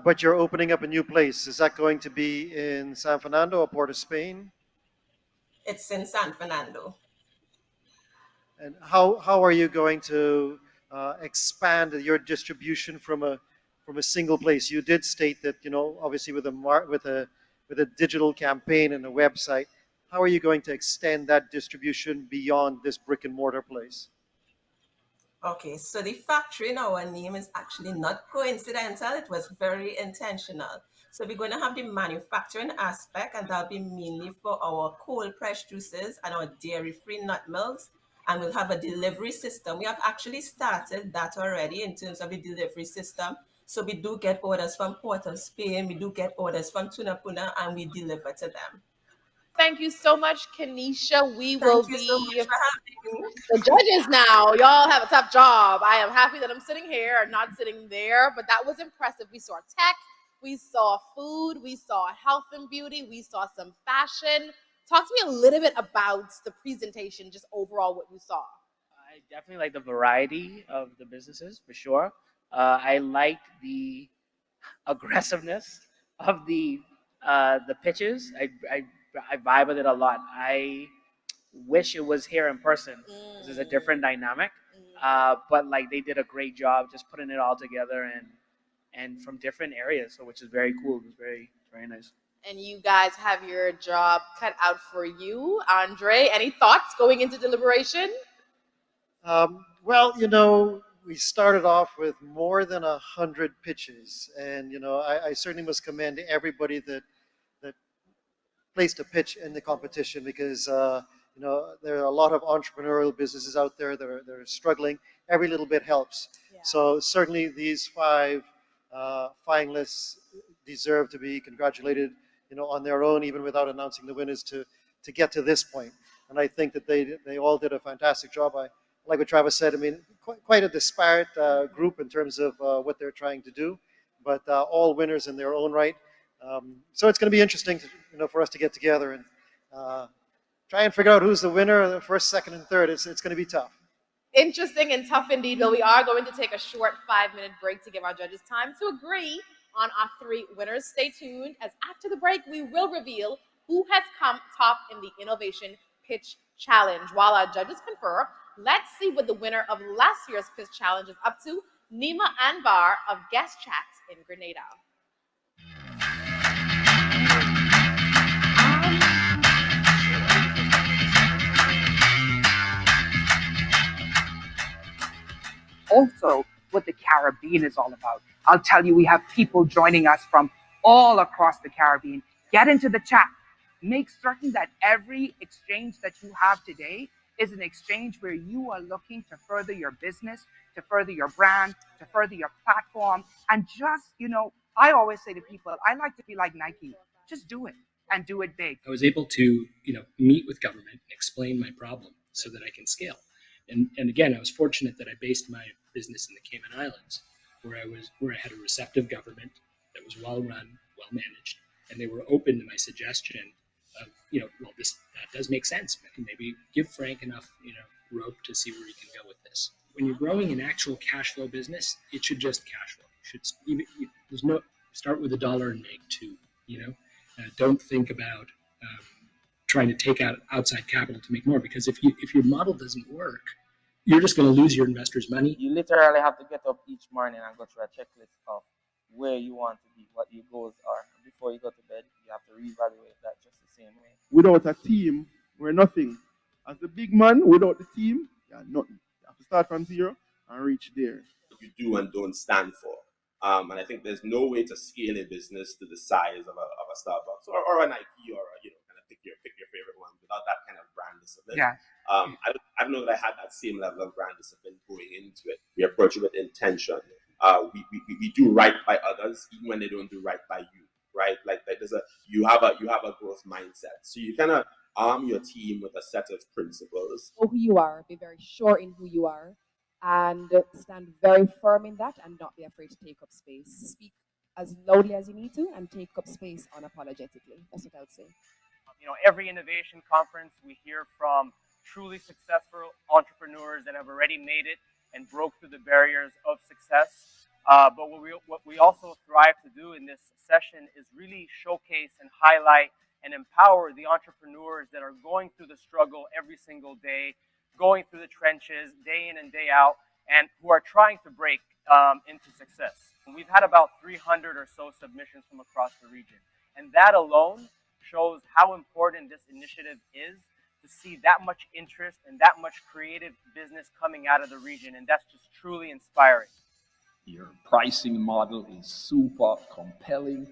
But you're opening up a new place. Is that going to be in San Fernando or Port of Spain? It's in San Fernando. And how are you going to expand your distribution from a single place? You did state that, obviously with a digital campaign and a website, how are you going to extend that distribution beyond this brick and mortar place? Okay, so the factory in our name is actually not coincidental. It was very intentional. So we're going to have the manufacturing aspect, and that'll be mainly for our cold press juices and our dairy-free nut milks. And we'll have a delivery system. We have actually started that already in terms of the delivery system. So we do get orders from Port of Spain, we do get orders from Tunapuna, and we deliver to them. Thank you so much, Kanisha. We will Thank you so much be for having me. the judges now. Y'all have a tough job. I am happy that I'm sitting here and not sitting there, but that was impressive. We saw tech, we saw food, we saw health and beauty, we saw some fashion. Talk to me a little bit about the presentation, just overall what you saw. I definitely like the variety of the businesses for sure. I like the aggressiveness of the pitches. I vibe with it a lot. I wish it was here in person. This is a different dynamic, but like they did a great job just putting it all together and from different areas, so which is very cool. It was very nice. And you guys have your job cut out for you, Andre. Any thoughts going into deliberation? Well, we started off with more than 100 pitches, and I certainly must commend everybody that placed a pitch in the competition because there are a lot of entrepreneurial businesses out there that are struggling. Every little bit helps. Yeah. So certainly these 5 finalists deserve to be congratulated, on their own, even without announcing the winners to get to this point. And I think that they all did a fantastic job. I like what Travis said. I mean, quite a disparate group in terms of what they're trying to do, but all winners in their own right. So it's going to be interesting, for us to get together and try and figure out who's the winner, the first, second, and third. It's going to be tough. Interesting and tough indeed, but we are going to take a short 5-minute break to give our judges time to agree on our 3 winners. Stay tuned, as after the break, we will reveal who has come top in the Innovation Pitch Challenge. While our judges confer, let's see what the winner of last year's Pitch Challenge is up to, Nima Anbar of Guest Chat in Grenada. Also what the Caribbean is all about. I'll tell you, we have people joining us from all across the Caribbean. Get into the chat. Make certain that every exchange that you have today is an exchange where you are looking to further your business, to further your brand, to further your platform. And just, I always say to people, I like to be like Nike. Just do it and do it big. I was able to, meet with government and explain my problem so that I can scale. And again, I was fortunate that I based my business in the Cayman Islands, where I had a receptive government that was well run, well managed, and they were open to my suggestion of, that does make sense. Maybe give Frank enough, rope to see where he can go with this. When you're growing an actual cash flow business, it should just cash flow. There's no start with $1 and make $2. Don't think about trying to take out outside capital to make more, because if your model doesn't work, you're just going to lose your investors' money. You literally have to get up each morning and go through a checklist of where you want to be, what your goals are. Before you go to bed, you have to reevaluate that just the same way. Without a team, we're nothing. As the big man, without the team, you're nothing. You have to start from zero and reach there. You do and don't stand for. And I think there's no way to scale a business to the size of a Starbucks or a Nike or kind of pick your favorite one without that kind of brand discipline. Yeah. I don't know that I had that same level of brand discipline going into it. We approach it with intention. We do right by others even when they don't do right by you. Right? Like you have a growth mindset. So you kind of arm your team with a set of principles. Know who you are, be very sure in who you are, and stand very firm in that, and not be afraid to take up space. Speak as loudly as you need to and take up space unapologetically. That's what I would say. Every innovation conference, we hear from truly successful entrepreneurs that have already made it and broke through the barriers of success. But what we also thrive to do in this session is really showcase and highlight and empower the entrepreneurs that are going through the struggle every single day, going through the trenches day in and day out, and who are trying to break into success. And we've had about 300 or so submissions from across the region. And that alone shows how important this initiative is, to see that much interest and that much creative business coming out of the region. And that's just truly inspiring. Your pricing model is super compelling.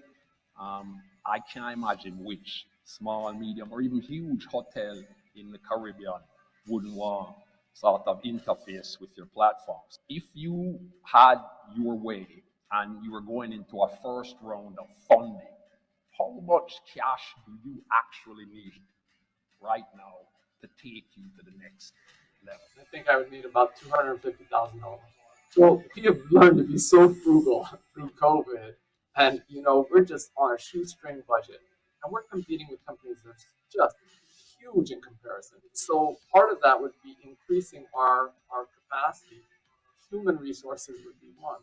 I can't imagine which small, medium, or even huge hotel in the Caribbean wouldn't want sort of interface with your platforms. If you had your way and you were going into a first round of funding, how much cash do you actually need right now to take you to the next level? I think I would need about $250,000. So we have learned to be so frugal through COVID, and we're just on a shoestring budget, and we're competing with companies that are just huge in comparison. So part of that would be increasing our capacity. Human resources would be one.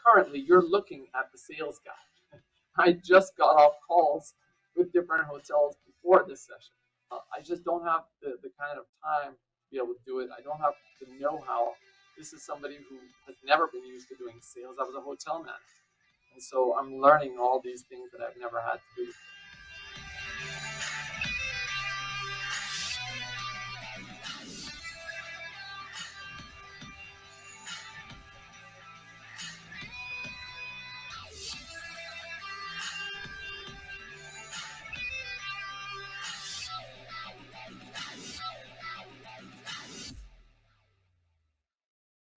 Currently, you're looking at the sales guy. I just got off calls with different hotels before this session. I just don't have the kind of time to be able to do it. I don't have the know-how. This is somebody who has never been used to doing sales. I was a hotel manager. And so I'm learning all these things that I've never had to do.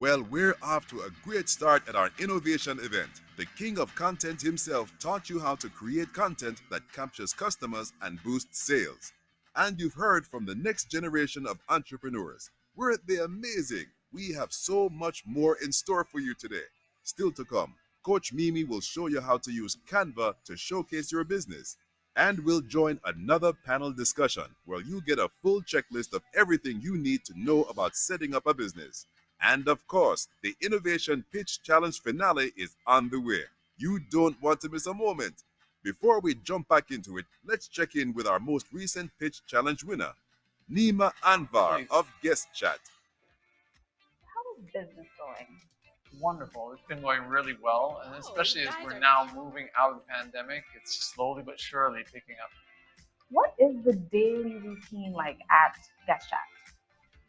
Well, we're off to a great start at our innovation event. The king of content himself taught you how to create content that captures customers and boosts sales. And you've heard from the next generation of entrepreneurs. Weren't they amazing? We have so much more in store for you today. Still to come, Coach Mimi will show you how to use Canva to showcase your business. And we'll join another panel discussion where you get a full checklist of everything you need to know about setting up a business. And of course, the Innovation Pitch Challenge finale is on the way. You don't want to miss a moment. Before we jump back into it, let's check in with our most recent Pitch Challenge winner, Nima Anvar of Guest Chat. How is business going? Wonderful. It's been going really well, and especially as we're now moving out of the pandemic, it's slowly but surely picking up. What is the daily routine like at Guest Chat?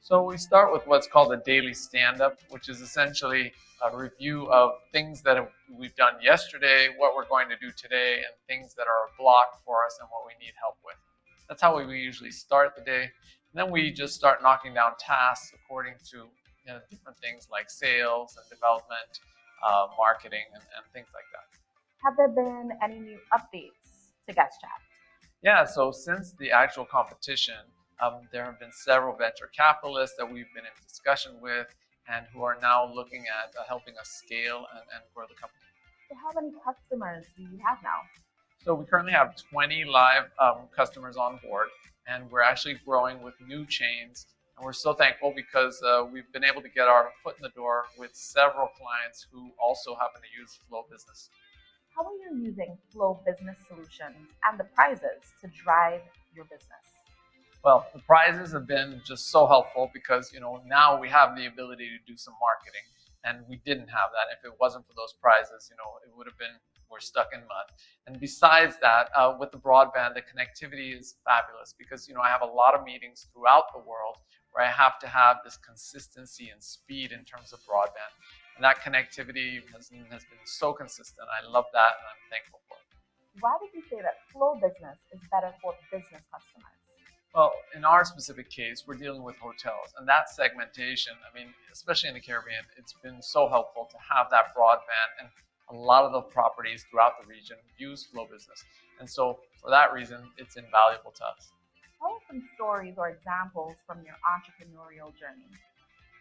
So we start with what's called a daily stand-up, which is essentially a review of things that we've done yesterday, what we're going to do today, and things that are a block for us and what we need help with. That's how we usually start the day. And then we just start knocking down tasks according to different things like sales and development, marketing, and things like that. Have there been any new updates to Guest Chat? Yeah, so since the actual competition, there have been several venture capitalists that we've been in discussion with and who are now looking at helping us scale and grow the company. So how many customers do you have now? So we currently have 20 live customers on board, and we're actually growing with new chains. And we're so thankful because we've been able to get our foot in the door with several clients who also happen to use Flow Business. How are you using Flow Business Solutions and the prizes to drive your business? Well, the prizes have been just so helpful because now we have the ability to do some marketing, and we didn't have that. If it wasn't for those prizes, it would have been we're stuck in mud. And besides that, with the broadband, the connectivity is fabulous because I have a lot of meetings throughout the world where I have to have this consistency and speed in terms of broadband. And that connectivity has been so consistent. I love that, and I'm thankful for it. Why would you say that Flow Business is better for business customers? Well, in our specific case, we're dealing with hotels, and that segmentation, especially in the Caribbean, it's been so helpful to have that broadband, and a lot of the properties throughout the region use Flow Business. And so for that reason, it's invaluable to us. Tell us some stories or examples from your entrepreneurial journey.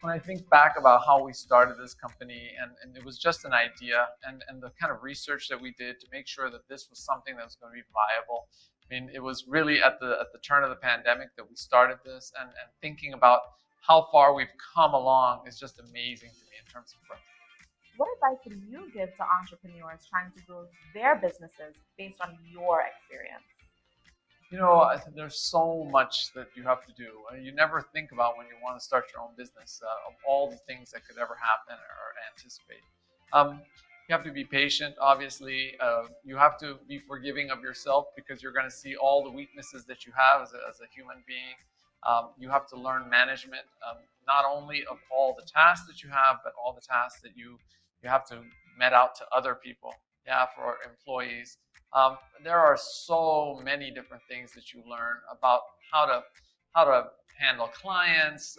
When I think back about how we started this company, and it was just an idea, and the kind of research that we did to make sure that this was something that was going to be viable. It was really at the turn of the pandemic that we started this, and thinking about how far we've come along is just amazing to me in terms of growth. What advice would you give to entrepreneurs trying to grow their businesses based on your experience? I think there's so much that you have to do. You never think about when you want to start your own business of all the things that could ever happen or anticipate. You have to be patient, obviously. You have to be forgiving of yourself because you're going to see all the weaknesses that you have as a human being. You have to learn management, not only of all the tasks that you have, but all the tasks that you have to met out to other people, for employees. There are so many different things that you learn about how to handle clients,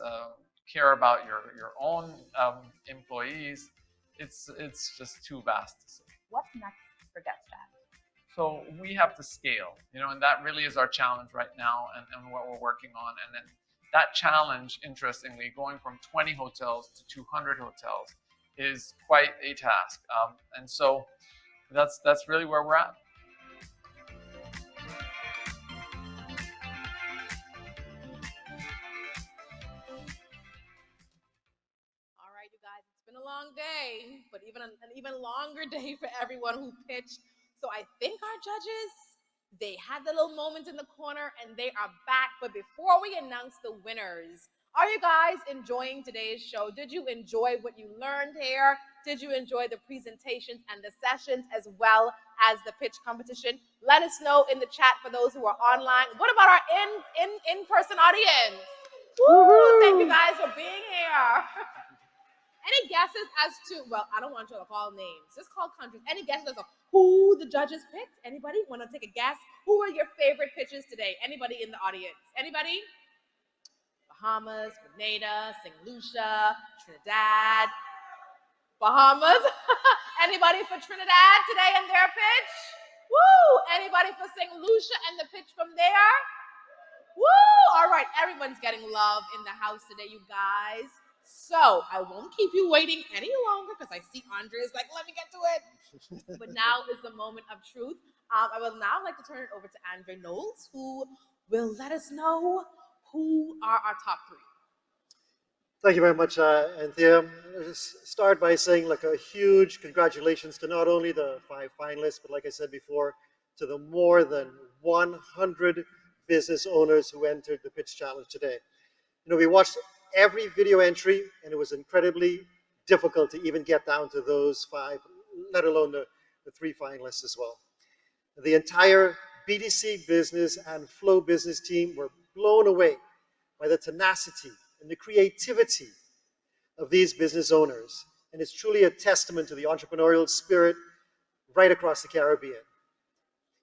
care about your own employees. It's just too vast to say. What's next for Guest Chat? So we have to scale, and that really is our challenge right now, and what we're working on. And then that challenge, interestingly, going from 20 hotels to 200 hotels is quite a task. And so that's really where we're at. All right, you guys, it's been a long day, but even an even longer day for everyone who pitched. So I think our judges, they had the little moment in the corner and they are back. But before we announce the winners, are you guys enjoying today's show? Did you enjoy what you learned here? Did you enjoy the presentations and the sessions as well as the pitch competition? Let us know in the chat for those who are online. What about our in-person audience? Woo! Thank you guys for being here. Any guesses as to, well, I don't want you to call names. Just call countries. Any guesses as to who the judges picked? Anybody want to take a guess? Who were your favorite pitches today? Anybody in the audience? Anybody? Bahamas, Grenada, St. Lucia, Trinidad. Bahamas? Anybody for Trinidad today in their pitch? Woo! Anybody for St. Lucia and the pitch from there? Woo! All right, everyone's getting love in the house today, you guys. So I won't keep you waiting any longer because I see Andre is like, let me get to it. But now is the moment of truth. I would now like to turn it over to Andre Knowles, who will let us know who are our top three. Thank you very much, Anthea. I'll just start by saying like a huge congratulations to not only the 5 finalists, but like I said before, to the more than 100 business owners who entered the pitch challenge today. You know, we watched every video entry, and it was incredibly difficult to even get down to those 5, let alone the 3 finalists as well. The entire BDC business and Flow business team were blown away by the tenacity and the creativity of these business owners. And it's truly a testament to the entrepreneurial spirit right across the Caribbean.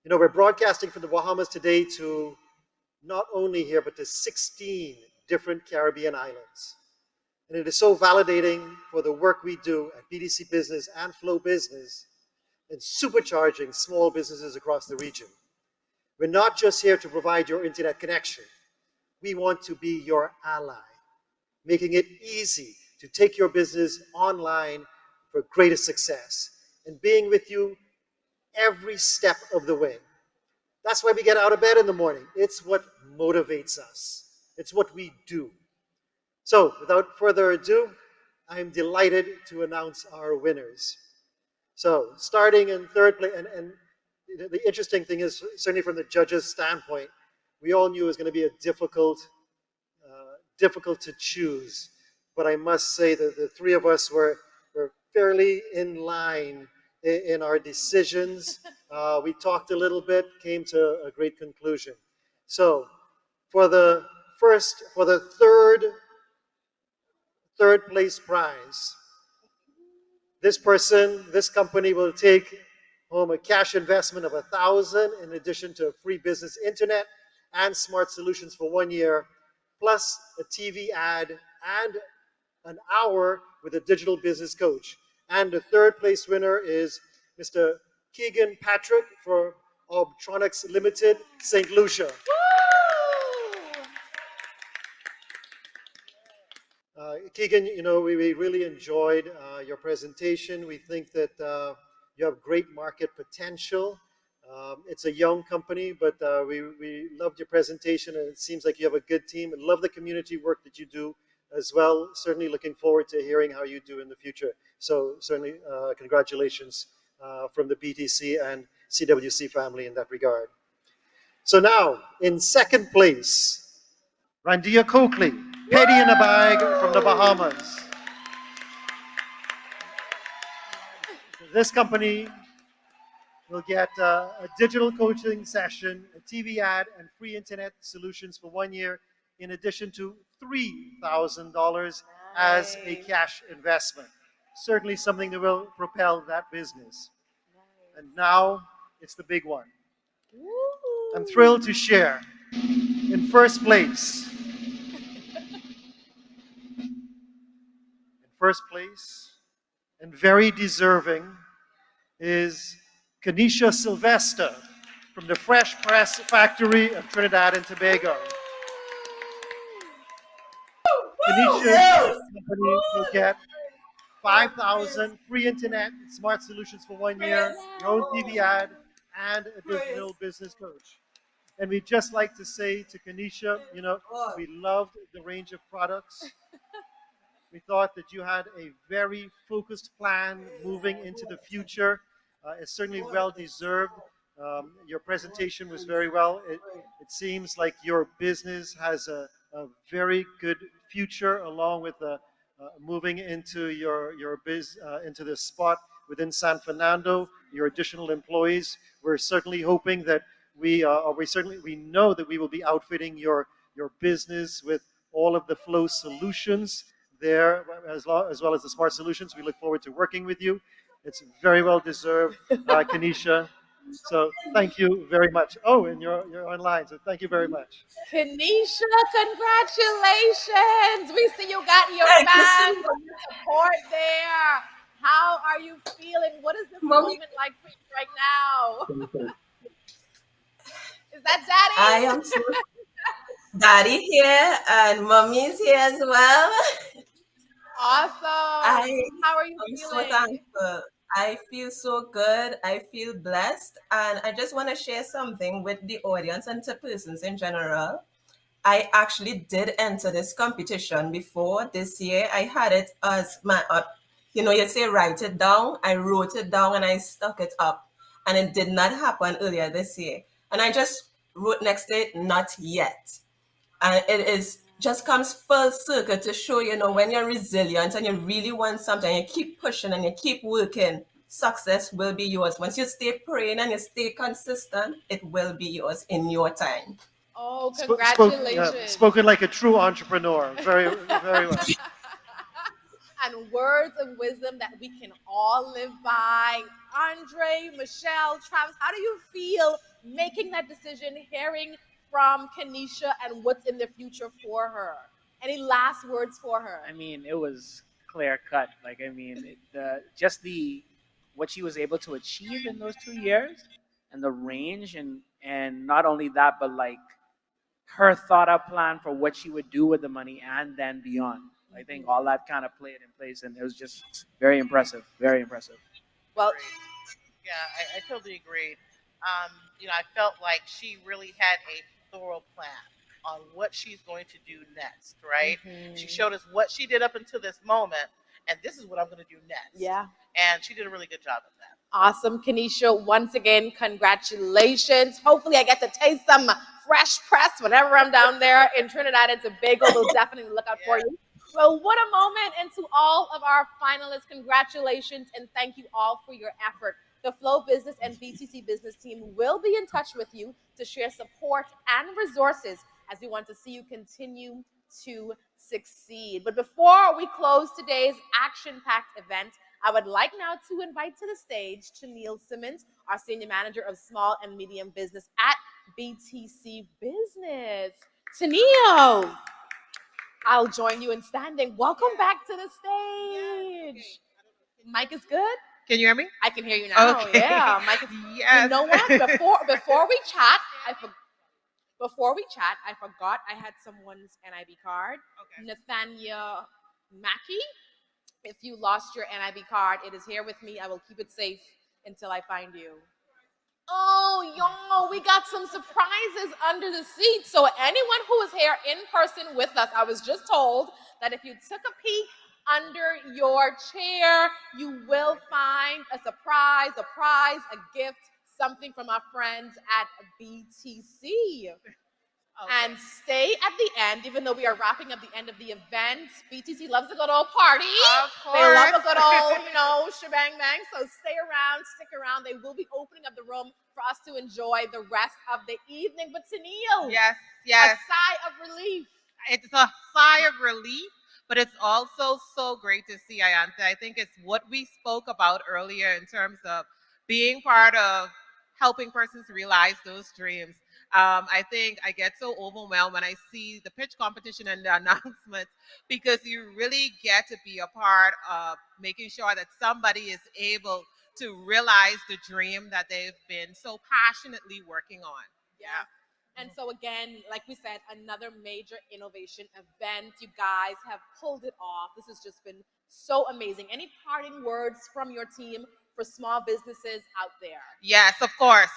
You know, we're broadcasting from the Bahamas today to not only here, but to 16 different Caribbean islands. And it is so validating for the work we do at BDC Business and Flow Business in supercharging small businesses across the region. We're not just here to provide your internet connection. We want to be your ally, making it easy to take your business online for greater success and being with you every step of the way. That's why we get out of bed in the morning. It's what motivates us. It's what we do. So without further ado, I'm delighted to announce our winners. So starting in third place, and the interesting thing is, certainly from the judges' standpoint, we all knew it was going to be a difficult to choose. But I must say that the 3 of us were fairly in line in our decisions. We talked a little bit, came to a great conclusion. So for the third place prize, this company will take home a cash investment of $1,000 in addition to free business internet and smart solutions for 1 year, plus a TV ad and an hour with a digital business coach. And the third place winner is Mr. Keegan Patrick for Obtronics Limited, St. Lucia. Keegan, you know, we really enjoyed your presentation. We think that you have great market potential. It's a young company, but we loved your presentation, and it seems like you have a good team, and love the community work that you do as well. Certainly looking forward to hearing how you do in the future. So certainly congratulations from the BTC and CWC family in that regard. So now, in second place, Randia Coakley, Petty in a Bag from the Bahamas. This company will get a digital coaching session, a TV ad, and free internet solutions for 1 year, in addition to $3,000 as a cash investment. Certainly something that will propel that business. And now it's the big one. I'm thrilled to share in first place, and very deserving, is Kanisha Sylvester from the Fresh Press Factory of Trinidad and Tobago. Kanisha's company will get $5,000 free internet, smart solutions for 1 year, your own TV ad, and a digital business coach. And we'd just like to say to Kanisha, you know, we loved the range of products. We thought that you had a very focused plan moving into the future. It's certainly well deserved. Your presentation was very well. It seems like your business has a very good future, along with moving into into the spot within San Fernando, your additional employees. We're certainly hoping that we know that we will be outfitting your business with all of the Flow solutions there, as well as the smart solutions. We look forward to working with you. It's very well deserved, Kanisha. So thank you very much. Oh, and you're online, so thank you very much. Kanisha, congratulations! We see you got your Thank you fans so and your support there. How are you feeling? What is this moment like for you right now? Is that Daddy? I am Daddy here and Mommy's here as well. Awesome. How are you I'm so feeling? thankful. I feel so good. I feel blessed. And I just want to share something with the audience and to persons in general. I actually did enter this competition before this year. I had it as my, you say write it down. I wrote it down and I stuck it up. And it did not happen earlier this year. And I just wrote next to it, not yet. And it is just comes full circle to show, when you're resilient and you really want something, you keep pushing and you keep working, success will be yours. Once you stay praying and you stay consistent, it will be yours in your time. Oh, Yeah, congratulations. spoken like a true entrepreneur. Very, very well. And words of wisdom that we can all live by. Andre, Michelle, Travis, how do you feel making that decision, hearing from Kenisha and what's in the future for her? Any last words for her? I mean, it was clear cut. Like, I mean, just the what she was able to achieve in those 2 years, and the range, and not only that, but like her thought out plan for what she would do with the money and then beyond. I think all that kind of played in place, and it was just very impressive. Very impressive. Well, Yeah, I totally agreed. I felt like she really had a thorough plan on what she's going to do next, right? She showed us what she did up until this moment, and this is what I'm going to do next. Yeah. And she did a really good job of that. Awesome, Kenisha. Once again, congratulations. Hopefully, I get to taste some fresh press whenever I'm down there in Trinidad and Tobago. We'll definitely look out for you. Well, what a moment. And to all of our finalists, congratulations and thank you all for your effort. The Flow Business and BTC Business team will be in touch with you to share support and resources as we want to see you continue to succeed. But before we close today's action packed event, I would like now to invite to the stage Neil Simmons, our Senior Manager of Small and Medium Business at BTC Business. Neil, I'll join you in standing. Welcome back to the stage. Mic is good? Can you hear me? I can hear you now. Okay. Yeah, Mic is. Yes. You know what? Before we chat, I forgot I had someone's NIB card. Okay. Nathania Mackey. If you lost your NIB card, it is here with me. I will keep it safe until I find you. Oh, y'all, we got some surprises under the seat. So anyone who is here in person with us, I was just told that if you took a peek under your chair, you will find a surprise, a prize, a gift, something from our friends at BTC. Okay. And stay at the end, even though we are wrapping up the end of the event. BTC loves a good old party. Of course. They love a good old, shebang bang. So stay around, stick around. They will be opening up the room for us to enjoy the rest of the evening. But Tennille, Yes. a sigh of relief. It's a sigh of relief, but it's also so great to see Ayanta. I think it's what we spoke about earlier in terms of being part of helping persons realize those dreams. I think I get so overwhelmed when I see the pitch competition and the announcements because you really get to be a part of making sure that somebody is able to realize the dream that they've been so passionately working on. Yeah. And so again, like we said, another major innovation event. You guys have pulled it off. This has just been so amazing. Any parting words from your team for small businesses out there? Yes, of course.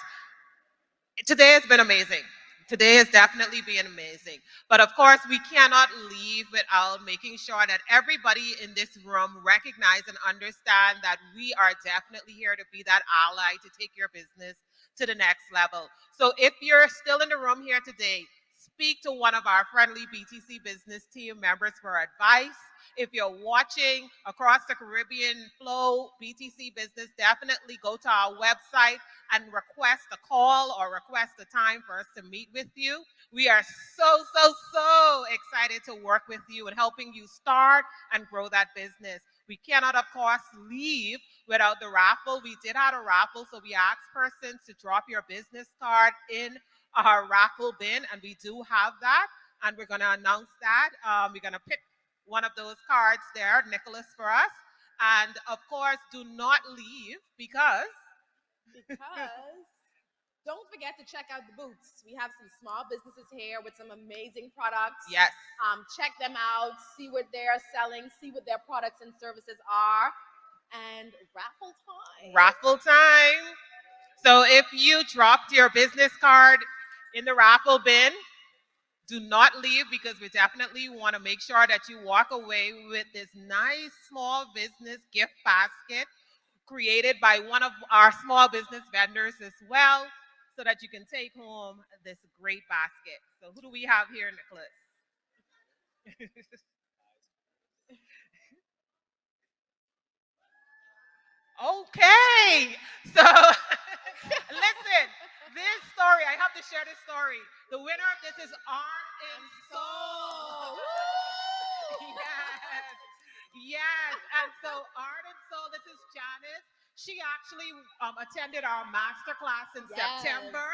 Today has been amazing. Today has definitely been amazing. But of course, we cannot leave without making sure that everybody in this room recognize and understand that we are definitely here to be that ally to take your business to the next level. So if you're still in the room here today, speak to one of our friendly BTC business team members for advice. If you're watching across the Caribbean Flow BTC business, definitely go to our website and request a call or request a time for us to meet with you. We are so excited to work with you and helping you start and grow that business. We cannot, of course, leave without the raffle. We did have a raffle, so we asked persons to drop your business card in our raffle bin, and we do have that, and we're going to announce that. We're going to pick one of those cards there, Nicholas, for us. And of course, do not leave because Don't forget to check out the booths. We have some small businesses here with some amazing products. Yes. Check them out, see what they're selling, see what their products and services are, and raffle time. Raffle time. So if you dropped your business card in the raffle bin, do not leave, because we definitely want to make sure that you walk away with this nice small business gift basket created by one of our small business vendors as well, so that you can take home this great basket. So who do we have here, Nicholas? Okay. So listen, this story, I have to share this story. The winner of this is Art and Soul. Yes. Yes. And so Art and Soul, this is Janice. She actually attended our master class in September.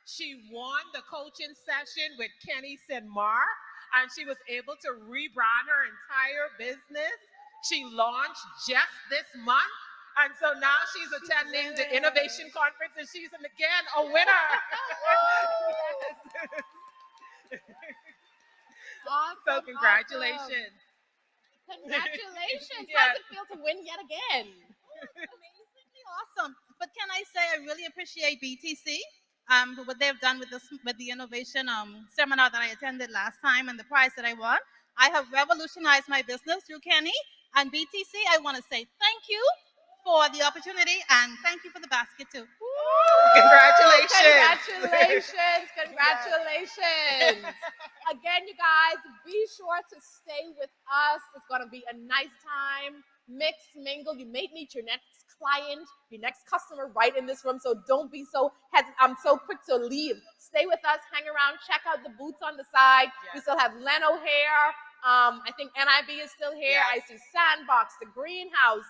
She won the coaching session with Kenny Sinmar, and she was able to rebrand her entire business. She launched just this month. And so now she's attending the innovation conference, and she's again a winner. Awesome, so congratulations. Awesome. Congratulations. Yes. How does it feel to win yet again? Amazingly awesome. But can I say I really appreciate BTC, what they've done with the innovation seminar that I attended last time and the prize that I won. I have revolutionized my business through Kenny and BTC. I want to say thank you for the opportunity, and thank you for the basket too. Congratulations. Congratulations. Again, you guys, be sure to stay with us. It's going to be a nice time. Mix, mingle. You may meet your next client, your next customer right in this room. So don't be so I'm so quick to leave. Stay with us, hang around, check out the booths on the side. Yes. We still have Leno here. I think NIB is still here. Yes. I see Sandbox, the Greenhouse,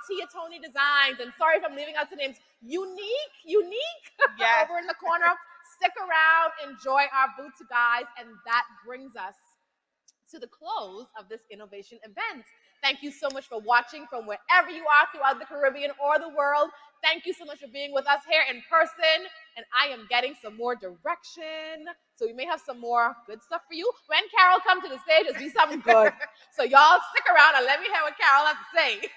Tia Tony Designs, and sorry if I'm leaving out the names. Unique yes. over in the corner. Stick around, enjoy our booth, guys, and that brings us to the close of this innovation event. Thank you so much for watching from wherever you are throughout the Caribbean or the world. Thank you so much for being with us here in person, and I am getting some more direction. So we may have some more good stuff for you. When Carol comes to the stage, it'll be something good. So y'all stick around and let me hear what Carol has to say.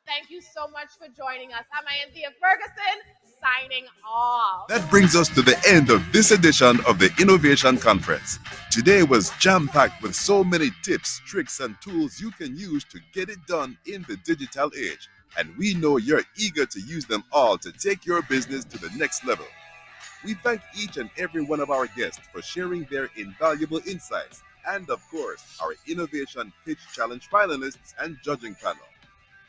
Thank you so much for joining us. I'm Anthea Ferguson, signing off. That brings us to the end of this edition of the Innovation Conference. Today was jam-packed with so many tips, tricks, and tools you can use to get it done in the digital age. And we know you're eager to use them all to take your business to the next level. We thank each and every one of our guests for sharing their invaluable insights, and of course, our Innovation Pitch Challenge finalists and judging panel.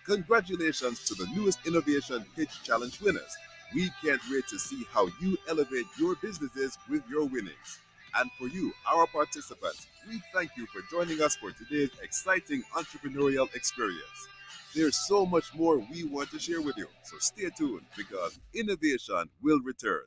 Congratulations to the newest Innovation Pitch Challenge winners. We can't wait to see how you elevate your businesses with your winnings. And for you, our participants, we thank you for joining us for today's exciting entrepreneurial experience. There's so much more we want to share with you, so stay tuned because innovation will return.